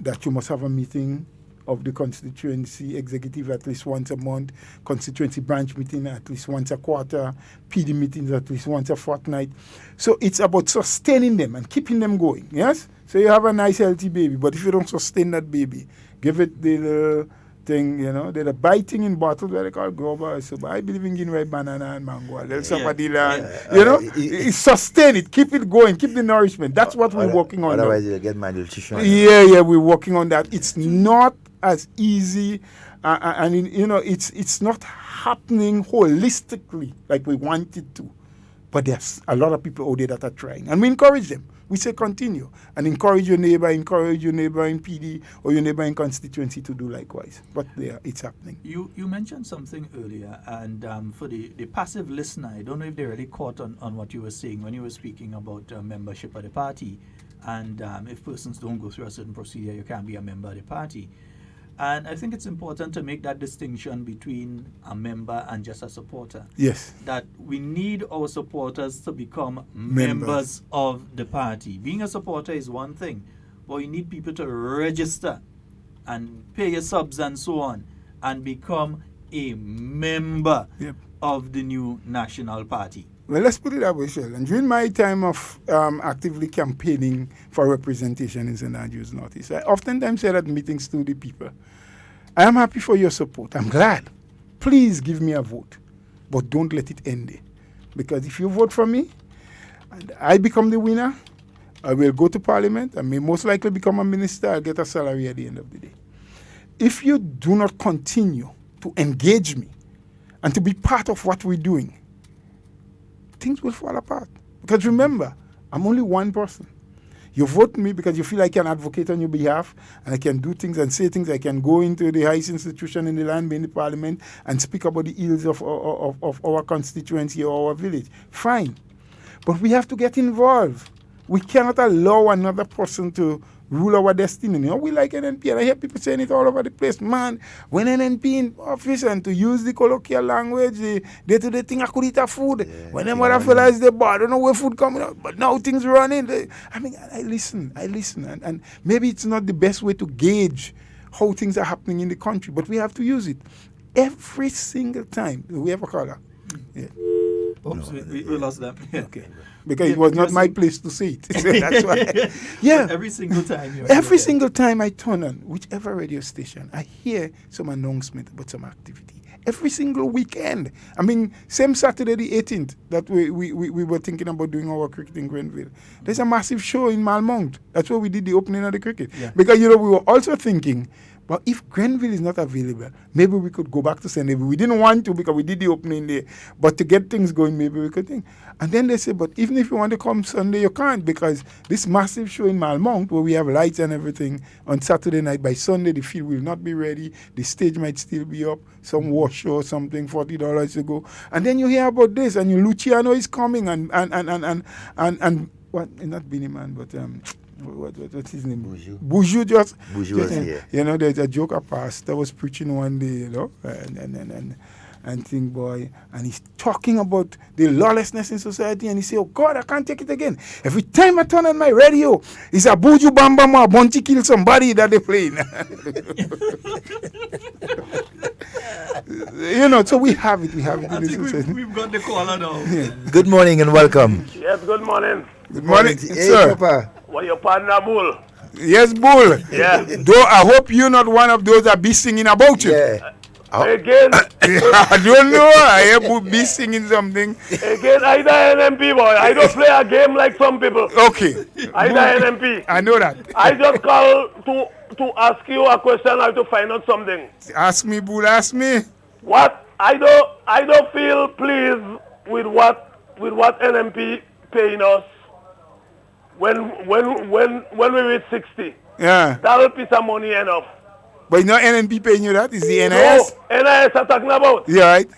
that you must have a meeting of the constituency executive at least once a month, constituency branch meeting at least once a quarter, PD meetings at least once a fortnight. So it's about sustaining them and keeping them going, yes? So you have a nice healthy baby, but if you don't sustain that baby, give it the thing, they're biting in bottles where they call Grover. So I believe in giving right banana and mango. Sustain it, keep it going, keep the nourishment. That's what we're working on. Otherwise, you'll get malnutrition. Yeah, we're working on that. It's not as easy, it's not happening holistically like we want it to. But there's a lot of people out there that are trying, and we encourage them. We say continue and encourage your neighbor in PD or your neighbor in constituency to do likewise. But it's happening. You mentioned something earlier, and for the passive listener, I don't know if they really caught on what you were saying when you were speaking about membership of the party, and if persons don't go through a certain procedure, you can't be a member of the party. And I think it's important to make that distinction between a member and just a supporter. Yes. That we need our supporters to become members of the party. Being a supporter is one thing, but you need people to register and pay your subs and so on and become a member of the new national party. Well, let's put it that way, Sheldon. During my time of actively campaigning for representation in St. Andrews Northeast, I oftentimes said at meetings to the people, I am happy for your support. I'm glad. Please give me a vote, but don't let it end there. Because if you vote for me and I become the winner, I will go to Parliament. I may most likely become a minister. I'll get a salary at the end of the day. If you do not continue to engage me and to be part of what we're doing, things will fall apart. Because remember, I'm only one person. You vote me because you feel I can advocate on your behalf and I can do things and say things. I can go into the highest institution in the land, be in the parliament, and speak about the ills of our constituency or our village. Fine. But we have to get involved. We cannot allow another person to rule our destiny. We like NNP, and I hear people saying it all over the place. Man, when NNP in office, and to use the colloquial language, the day-to-day thing, I could eat a food. When them other fellas, they bar, I don't know where food coming out, but now things running. I listen, and maybe it's not the best way to gauge how things are happening in the country, but we have to use it every single time. We have a caller. Yeah. Oops, we lost them. Okay. Because it was not my place to say it. So that's why. Yeah. Every single time. Every single time I turn on whichever radio station, I hear some announcement about some activity. Every single weekend. I mean, same Saturday the 18th that we were thinking about doing our cricket in Grenville. There's a massive show in Malmont. That's where we did the opening of the cricket. Yeah. Because, we were also thinking, but if Grenville is not available, maybe we could go back to St. David. We didn't want to because we did the opening there. But to get things going, maybe we could think. And then they said, but even if you want to come Sunday, you can't because this massive show in Malmont, where we have lights and everything, on Saturday night, by Sunday, the field will not be ready. The stage might still be up. Some wash show or something, $40 to go. And then you hear about this, and Luciano is coming, and what, not Beanie Man, but... what's his name? Boujou just here. There's a joke a pastor was preaching one day, and think boy, and he's talking about the lawlessness in society, and he say, oh God, I can't take it again. Every time I turn on my radio, it's a Buju Bamba or Bunty kill somebody that they playing. So we have it. I think we've got the caller now. Yeah. Good morning and welcome. Yes, good morning. Good morning, Hey, sir. Papa. What your partner, Bull? Yes, Bull. Yeah. Though I hope you're not one of those that be singing about you. Yeah. Again, I don't know. I would be singing something. Again, I die NMP, boy. I don't play a game like some people. Okay. I die NMP. I know that. I just call to ask you a question or to find out something. Ask me, Bull. Ask me. What? I don't feel pleased with what NMP paying us when we reach 60. Yeah. That'll piece of money enough. But no NNP paying you that? Is the NIS? No, NIS are talking about. Yeah, right.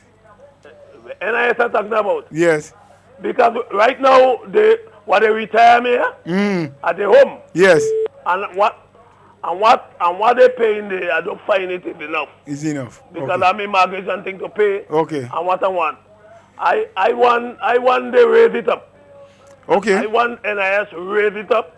NIS are talking about. Yes. Because right now they retire me at the home. Yes. And what they paying there, I don't find it enough. Is enough. Because okay. I'm a mortgage and thing to pay. Okay. And what I want. I want they raise it up. Okay. I want NIS raise it up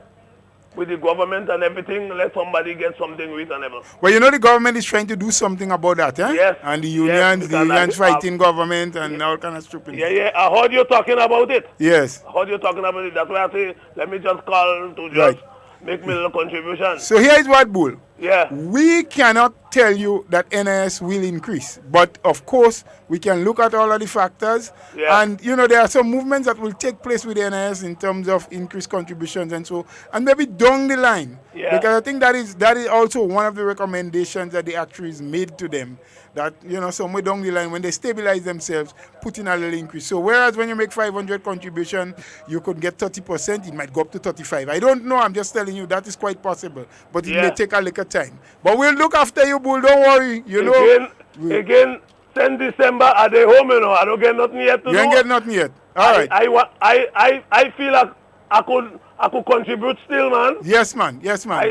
with the government and everything. Let somebody get something reasonable. Well, you know the government is trying to do something about that, eh? Yes. And the unions fighting government and all kind of stupid. Yeah. I heard you talking about it. Yes. I heard you talking about it. That's why I say, let me just call to just make me a little contribution. So here is what, Bull. Yeah. We cannot tell you that NIS will increase. But, of course, we can look at all of the factors. Yeah. And, you know, there are some movements that will take place with NIS in terms of increased contributions and so. And maybe down the line. Yeah. Because I think that is also one of the recommendations that the actuaries made to them. That, you know, somewhere down the line, when they stabilize themselves, put in a little increase. So whereas when you make 500 contribution, you could get 30%, it might go up to 35. I don't know, I'm just telling you that is quite possible. But it may take a little time. But we'll look after you, Bull, don't worry. You know. Again, 10 December at the home, you know, I don't get nothing yet to You ain't get nothing yet. All right. I feel like I could contribute still, man. Yes, man.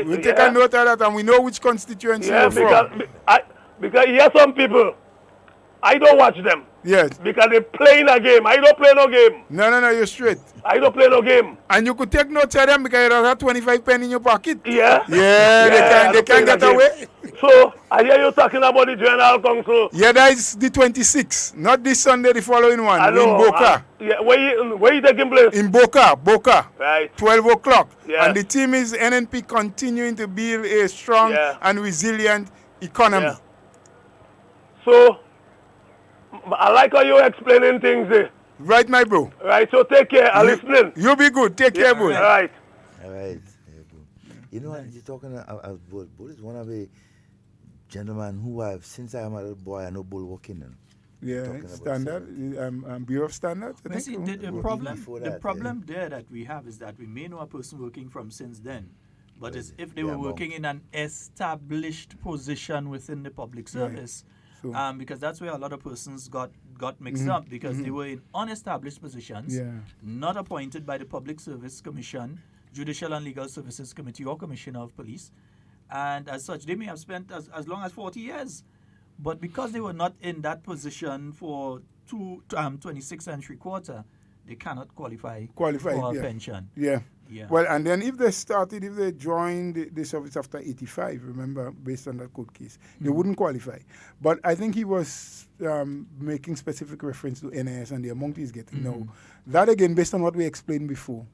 We'll take a note of that and we know which constituency you're from. Because here some people, I don't watch them. Yes. Because they're playing a game. I don't play no game. No, you're straight. I don't play no game. And you could take notes of them because you have 25 penny in your pocket. Yeah. Yeah, they can't get away. So, I hear you talking about the General Council. Yeah, that is the 26th. Not this Sunday, the following one. I know, in Boca. Where you taking place? In Boca. Right. 12 o'clock. Yeah. And the team is NNP continuing to build a strong and resilient economy. Yeah. So, I like how you're explaining things there. Right, my bro. Right, so take care. I'm listening. You be good. Take care, bro. All right. You know what you're talking about? Bull is one of the gentlemen who I've, since I'm a little boy, I know Bull working. Yeah, standard. Bureau of Standards. Well, see, the problem there that we have is that we may know a person working from since then, but as if they were working in an established position within the public service. Right. Because that's where a lot of persons got mixed up, because they were in unestablished positions, not appointed by the Public Service Commission, Judicial and Legal Services Committee or Commissioner of Police, and as such they may have spent as long as 40 years, but because they were not in that position for 26 and 3/4, they cannot qualify for a pension. Yeah. Well, and then if they joined the service after 85, remember, based on that court case, they wouldn't qualify. But I think he was making specific reference to NIS and the amount he's getting. Now, that again, based on what we explained before,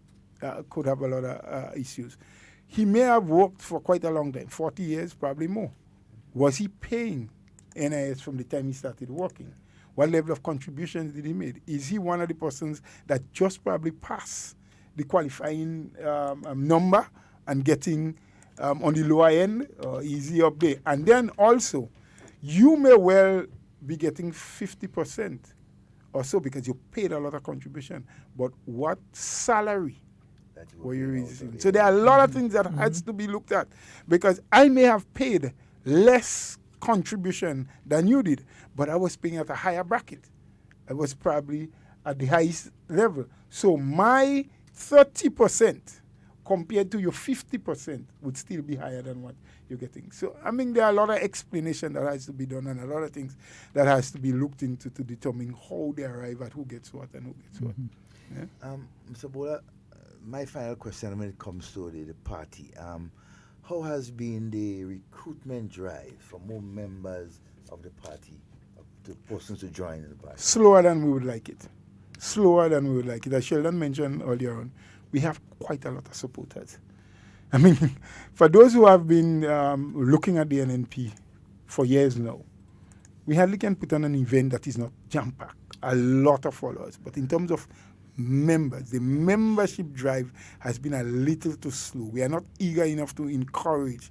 could have a lot of issues. He may have worked for quite a long time, 40 years, probably more. Was he paying NIS from the time he started working? What level of contributions did he make? Is he one of the persons that just probably passed the qualifying number and getting on the lower end, or is he up there? And then also, you may well be getting 50% or so because you paid a lot of contribution. But what salary were you receiving? So there are a lot of things that has to be looked at, because I may have paid less contribution than you did, but I was paying at a higher bracket. I was probably at the highest level. So my 30% compared to your 50% would still be higher than what you're getting. So, I mean, there are a lot of explanation that has to be done and a lot of things that has to be looked into to determine how they arrive at who gets what and who gets what. Yeah? Mr. Bola, my final question when it comes to the party, how has been the recruitment drive for more members of the party, to persons to join in the party? Slower than we would like it. As Sheldon mentioned earlier on, we have quite a lot of supporters. I mean, for those who have been looking at the NNP for years now, we hardly can put on an event that is not jam-packed. A lot of followers. But in terms of members, the membership drive has been a little too slow. We are not eager enough to encourage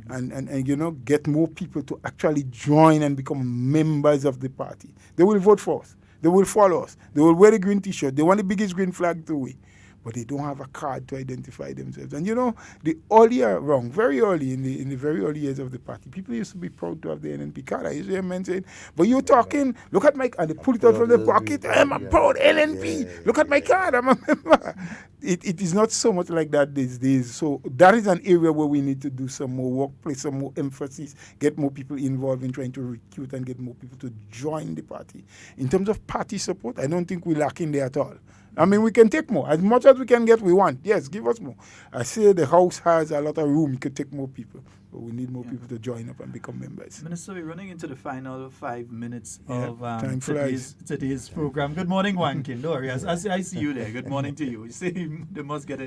and you know, get more people to actually join and become members of the party. They will vote for us. They will follow us. They will wear the green T-shirt. They want the biggest green flag to win. But they don't have a card to identify themselves. And you know, the earlier wrong, very early, in the very early years of the party, people used to be proud to have the NNP card. I used to hear men saying, but you're talking, look at my card, and they pull it out from their pocket, I'm a proud NNP, look at my card, I'm a member. It is not so much like that these days. So that is an area where we need to do some more work, place some more emphasis, get more people involved in trying to recruit and get more people to join the party. In terms of party support, I don't think we're lacking there at all. I mean, we can take more. As much as we can get, we want. Yes, give us more. I say the house has a lot of room. We could take more people. But we need more people to join up and become members. Minister, we're running into the final 5 minutes of time today's program. Good morning, Wankin. Don't worry. I see you there. Good morning to you. You see, they must get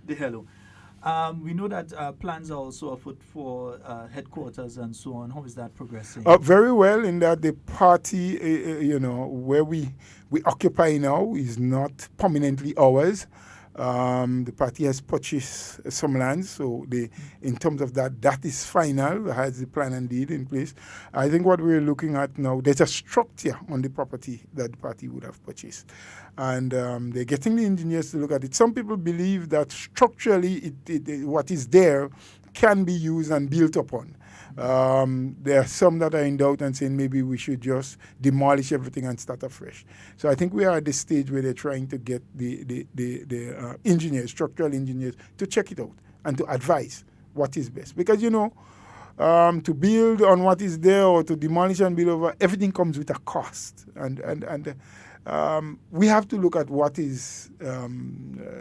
the hello. We know that plans are also afoot for headquarters and so on. How is that progressing? Very well, in that the party, you know, where we occupy now is not permanently ours. The party has purchased some land, so in terms of that is final, has the plan and deed in place. I think what we're looking at now, there's a structure on the property that the party would have purchased. And they're getting the engineers to look at it. Some people believe that structurally what is there can be used and built upon. There are some that are in doubt and saying maybe we should just demolish everything and start afresh. So I think we are at the stage where they're trying to get the engineers, structural engineers, to check it out and to advise what is best. Because, you know, to build on what is there or to demolish and build over, everything comes with a cost. And we have to look at what is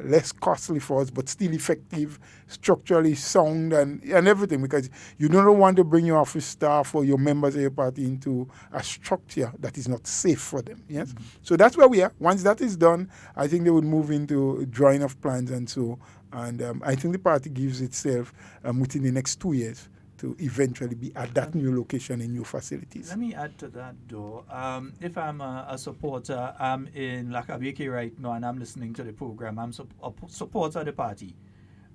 less costly for us, but still effective, structurally sound, and everything, because you don't want to bring your office staff or your members of your party into a structure that is not safe for them. Yes, mm-hmm. So that's where we are. Once that is done, I think they would move into drawing of plans and so. And I think the party gives itself within the next 2 years to eventually be at that new location in new facilities. Let me add to that, though. If I'm a supporter, I'm in Lakabeke right now and I'm listening to the program, I'm a supporter of the party,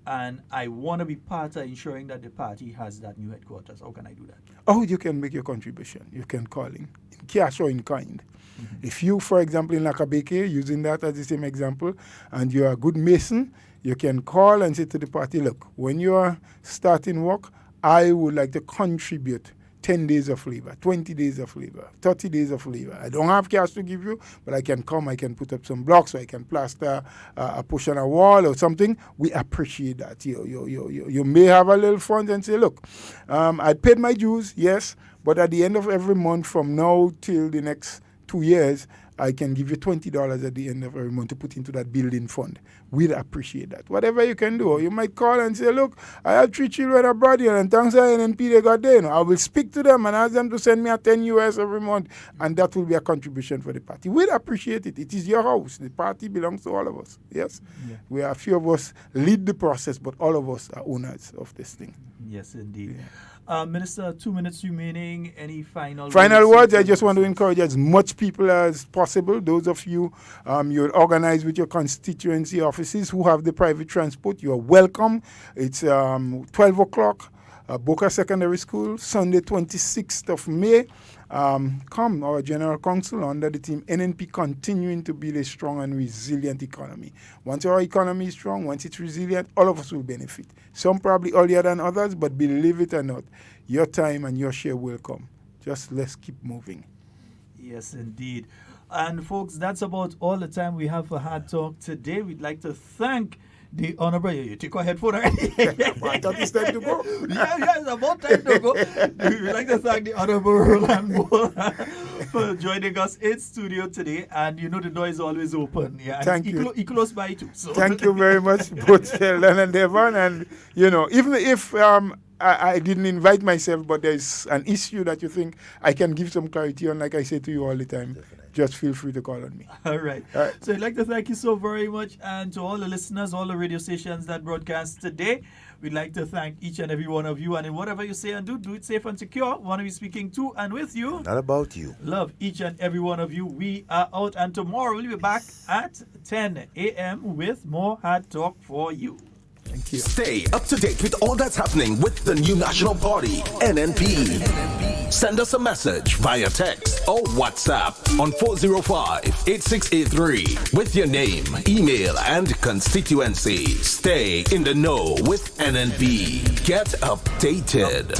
and I want to be part of ensuring that the party has that new headquarters. How can I do that? Oh, you can make your contribution. You can call in cash or in kind. Mm-hmm. If you, for example, in Lakabeke, using that as the same example, and you're a good mason, you can call and say to the party, look, when you are starting work, I would like to contribute 10 days of labor, 20 days of labor, 30 days of labor. I don't have cash to give you, but I can come, I can put up some blocks, or I can plaster a push on a wall or something. We appreciate that. You may have a little fund and say, look, I paid my dues, yes, but at the end of every month from now till the next 2 years, I can give you $20 at the end of every month to put into that building fund. We'd appreciate that. Whatever you can do. Or you might call and say, look, I have 3 children abroad here, and thanks to NNP they got there. You know, I will speak to them and ask them to send me a 10 US every month, and that will be a contribution for the party. We'd appreciate it. It is your house. The party belongs to all of us. Yes? Yeah. We are a few of us lead the process, but all of us are owners of this thing. Yes, indeed. Yeah. Minister, 2 minutes remaining. Any final words? I just want to encourage as much people as possible. Those of you you're organized with your constituency offices who have the private transport, you are welcome. It's 12 o'clock, Boca Secondary School, Sunday 26th of May. Come, our General Council under the team NNP continuing to build a strong and resilient economy. Once our economy is strong, once it's resilient, all of us will benefit. Some probably earlier than others, but believe it or not, your time and your share will come. Just let's keep moving. Yes, indeed. And folks, that's about all the time we have for Hard Talk today. We'd like to thank the Honorable, you took our headphone already. I thought it's time to go. Yeah, it's about time to go. We'd like to thank the Honorable Roland Bull for joining us in studio today. And you know the door is always open. Yeah, thank you. He close by too. So. Thank you very much, both Sheldon and Devon. And, you know, even if I didn't invite myself, but there's an issue that you think I can give some clarity on, like I say to you all the time, just feel free to call on me. All right. So I'd like to thank you so very much, and to all the listeners, all the radio stations that broadcast today, we'd like to thank each and every one of you, and in whatever you say and do it safe and secure. Want to be speaking to and with you. Not about you. Love each and every one of you. We are out, and tomorrow we'll be back at 10 a.m. with more Hard Talk for you. Thank you. Stay up to date with all that's happening with the new National Party, NNP. Send us a message via text or WhatsApp on 405-8683 with your name, email, and constituency. Stay in the know with NNP. Get updated.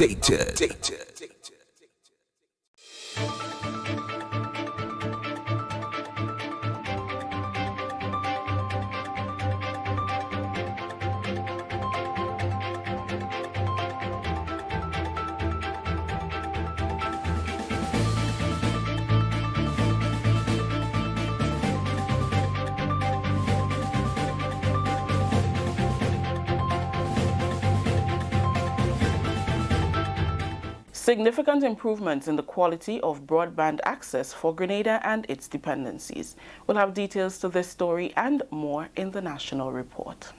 Significant improvements in the quality of broadband access for Grenada and its dependencies. We'll have details to this story and more in the National Report.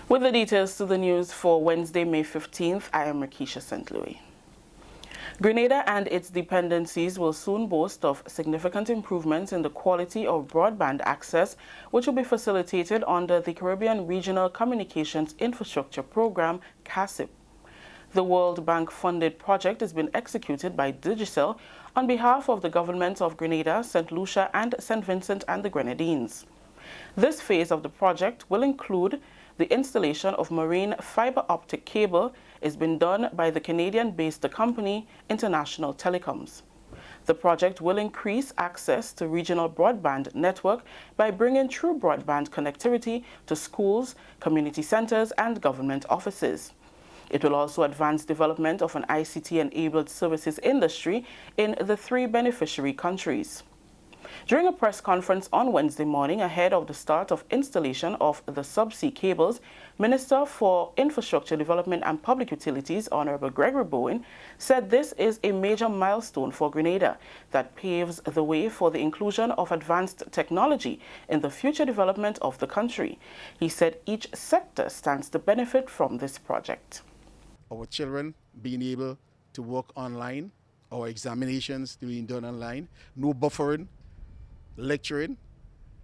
With the details to the news for Wednesday, May 15th, I am Rakisha St. Louis. Grenada and its dependencies will soon boast of significant improvements in the quality of broadband access, which will be facilitated under the Caribbean Regional Communications Infrastructure Program, CACIP. The World Bank-funded project is being executed by Digicel on behalf of the governments of Grenada, St. Lucia, and St. Vincent and the Grenadines. This phase of the project will include the installation of marine fiber optic cable is being done by the Canadian-based company International Telecoms. The project will increase access to regional broadband network by bringing true broadband connectivity to schools, community centers, and government offices. It will also advance development of an ICT-enabled services industry in the 3 beneficiary countries. During a press conference on Wednesday morning ahead of the start of installation of the subsea cables, Minister for Infrastructure Development and Public Utilities, Honorable Gregory Bowen, said this is a major milestone for Grenada that paves the way for the inclusion of advanced technology in the future development of the country. He said each sector stands to benefit from this project. Our children being able to work online, our examinations being done online, no buffering, lecturing.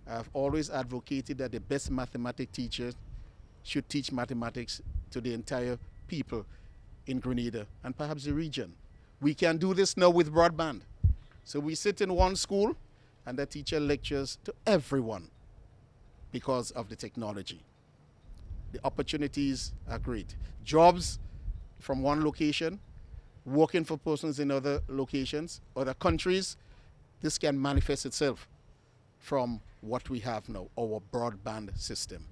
I've always advocated that the best mathematics teachers should teach mathematics to the entire people in Grenada and perhaps the region. We can do this now with broadband. So we sit in one school and the teacher lectures to everyone because of the technology. The opportunities are great. Jobs from one location, working for persons in other locations, other countries, this can manifest itself from what we have now, our broadband system.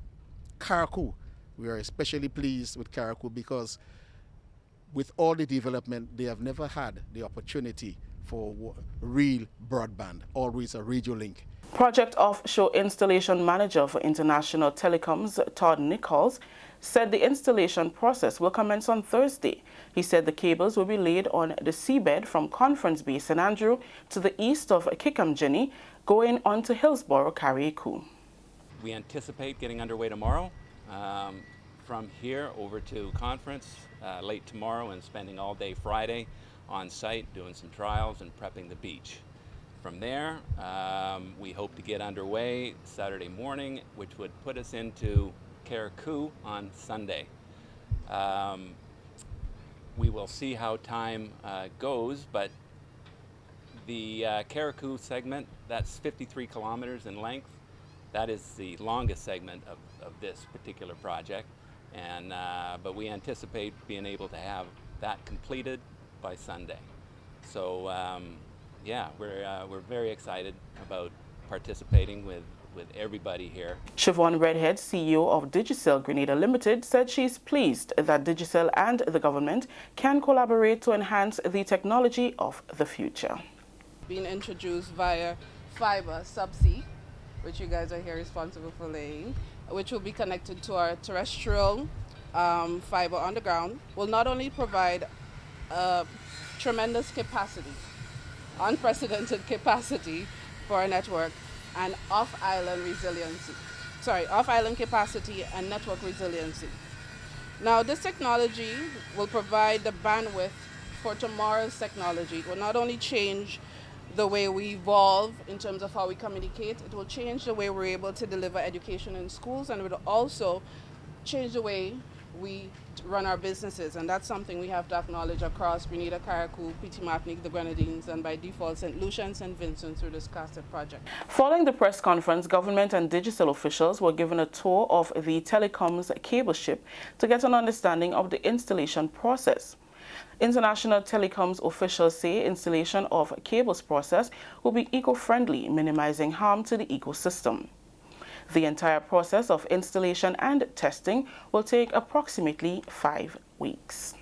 Carriacou, we are especially pleased with Carriacou because with all the development, they have never had the opportunity for real broadband, always a radio link. Project Offshore Installation Manager for International Telecoms, Todd Nichols, said the installation process will commence on Thursday. He said the cables will be laid on the seabed from Conference Bay, St. Andrew, to the east of Kikamjini, going on to Hillsborough, Carriacou. We anticipate getting underway tomorrow. From here over to Conference late tomorrow and spending all day Friday on site doing some trials and prepping the beach. From there, we hope to get underway Saturday morning, which would put us into Carriacou on Sunday. We will see how time goes, but the Carriacou segment, that's 53 kilometers in length. That is the longest segment of this particular project, and but we anticipate being able to have that completed by Sunday. So yeah, we're very excited about participating with everybody here. Siobhan Redhead, CEO of Digicel Grenada Limited, said she's pleased that Digicel and the government can collaborate to enhance the technology of the future. Being introduced via fiber subsea, which you guys are here responsible for laying, which will be connected to our terrestrial fiber on the ground, will not only provide tremendous capacity, unprecedented capacity for our network, and off-island capacity and network resiliency. Now, this technology will provide the bandwidth for tomorrow's technology. It will not only change the way we evolve in terms of how we communicate, it will change the way we're able to deliver education in schools, and it will also change the way we run our businesses, and that's something we have to acknowledge across Grenada, Carriacou, Petit Martinique, the Grenadines, and by default St. Lucia and St. Vincent through this CASTED project. Following the press conference, government and digital officials were given a tour of the telecoms cable ship to get an understanding of the installation process. International telecoms officials say installation of cables process will be eco-friendly, minimizing harm to the ecosystem. The entire process of installation and testing will take approximately 5 weeks.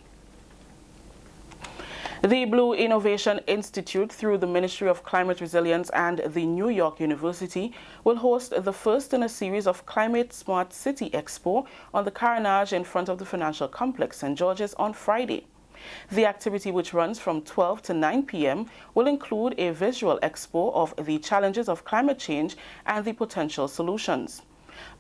The Blue Innovation Institute, through the Ministry of Climate Resilience and the New York University, will host the first in a series of Climate Smart City Expo on the Carriacou in front of the Financial Complex, St. George's, on Friday. The activity, which runs from 12 to 9 p.m., will include a visual expo of the challenges of climate change and the potential solutions.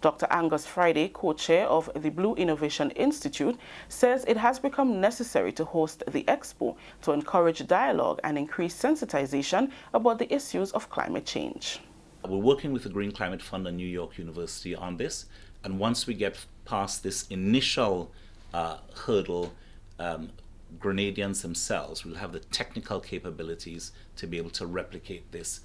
Dr. Angus Friday, co-chair of the Blue Innovation Institute, says it has become necessary to host the expo to encourage dialogue and increase sensitization about the issues of climate change. We're working with the Green Climate Fund and New York University on this, and once we get past this initial hurdle, Grenadians themselves will have the technical capabilities to be able to replicate this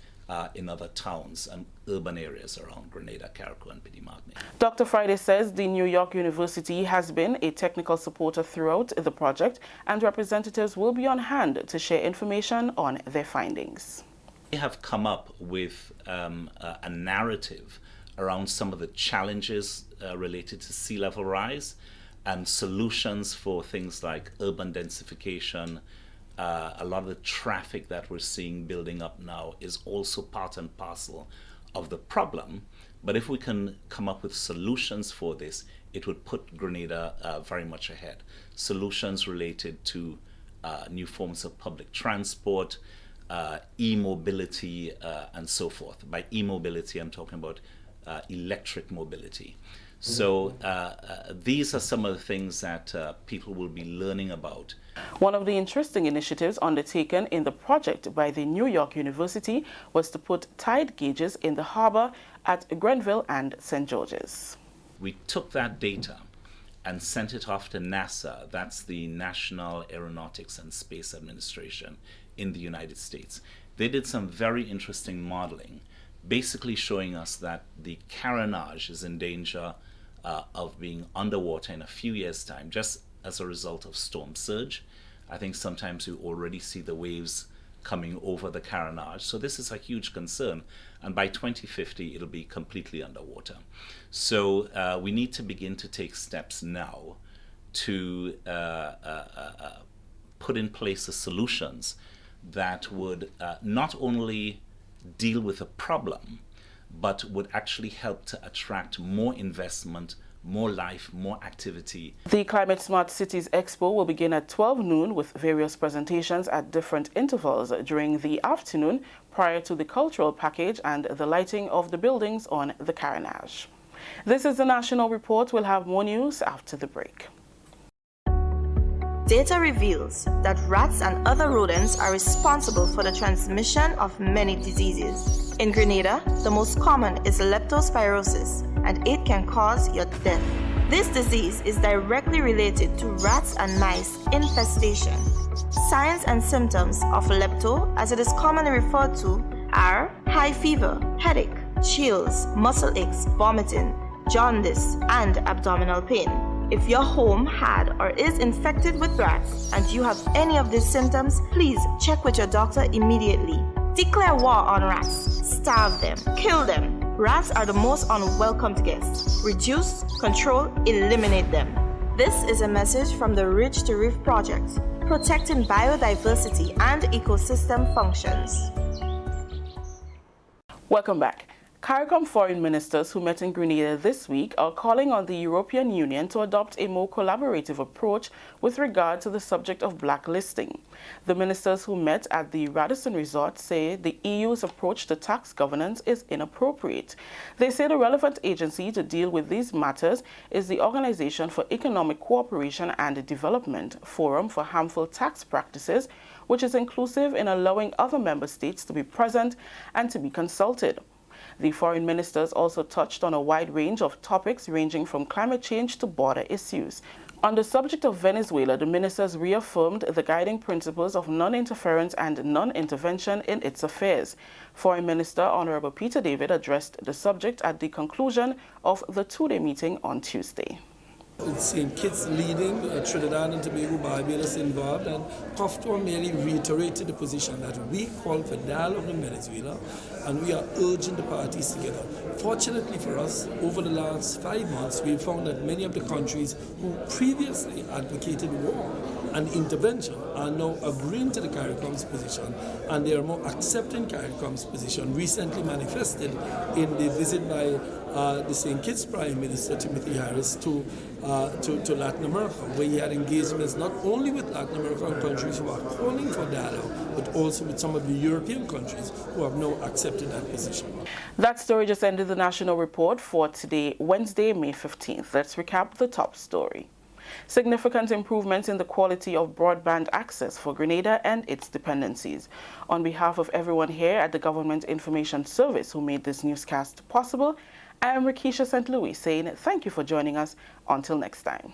in other towns and urban areas around Grenada, Carriacou, and Petit Martinique. Dr. Friday says the New York University has been a technical supporter throughout the project, and representatives will be on hand to share information on their findings. We have come up with a narrative around some of the challenges related to sea level rise and solutions for things like urban densification. A lot of the traffic that we're seeing building up now is also part and parcel of the problem. But if we can come up with solutions for this, it would put Grenada very much ahead. Solutions related to new forms of public transport, e-mobility, and so forth. By e-mobility, I'm talking about electric mobility. So these are some of the things that people will be learning about. One of the interesting initiatives undertaken in the project by the New York University was to put tide gauges in the harbor at Grenville and St. George's. We took that data and sent it off to NASA, that's the National Aeronautics and Space Administration in the United States. They did some very interesting modeling, basically showing us that the Carriacou is in danger of being underwater in a few years' time, just as a result of storm surge. I think sometimes you already see the waves coming over the Carriacou. So this is a huge concern. And by 2050, it'll be completely underwater. So we need to begin to take steps now to put in place the solutions that would not only deal with a problem, but would actually help to attract more investment, more life, more activity. The Climate Smart Cities Expo will begin at 12 noon with various presentations at different intervals during the afternoon prior to the cultural package and the lighting of the buildings on the Carriacou. This is the National Report. We'll have more news after the break. Data reveals that rats and other rodents are responsible for the transmission of many diseases. In Grenada, the most common is leptospirosis, and it can cause your death. This disease is directly related to rats and mice infestation. Signs and symptoms of lepto, as it is commonly referred to, are high fever, headache, chills, muscle aches, vomiting, jaundice, and abdominal pain. If your home had or is infected with rats and you have any of these symptoms, please check with your doctor immediately. Declare war on rats. Starve them. Kill them. Rats are the most unwelcomed guests. Reduce, control, eliminate them. This is a message from the Ridge to Reef Project, protecting biodiversity and ecosystem functions. Welcome back. CARICOM foreign ministers who met in Grenada this week are calling on the European Union to adopt a more collaborative approach with regard to the subject of blacklisting. The ministers who met at the Radisson Resort say the EU's approach to tax governance is inappropriate. They say the relevant agency to deal with these matters is the Organization for Economic Cooperation and Development Forum for Harmful Tax Practices, which is inclusive in allowing other member states to be present and to be consulted. The foreign ministers also touched on a wide range of topics ranging from climate change to border issues. On the subject of Venezuela, the ministers reaffirmed the guiding principles of non-interference and non-intervention in its affairs. Foreign Minister Honorable Peter David addressed the subject at the conclusion of the two-day meeting on Tuesday. Seeing kids leading Trinidad and Tobago, Barbados involved, and COFTOR merely reiterated the position that we call for dialogue in Venezuela, and we are urging the parties together. Fortunately for us, over the last 5 months, we found that many of the countries who previously advocated war and intervention are now agreeing to the CARICOM's position, and they are more accepting CARICOM's position, recently manifested in the visit by the St. Kitts Prime Minister Timothy Harris to Latin America, where he had engagements not only with Latin American countries who are calling for dialogue, but also with some of the European countries who have now accepted that position. That story just ended the national report for today, Wednesday, May 15th. Let's recap the top story. Significant improvements in the quality of broadband access for Grenada and its dependencies. On behalf of everyone here at the Government Information Service who made this newscast possible, I am Rakisha St. Louis saying thank you for joining us. Until next time.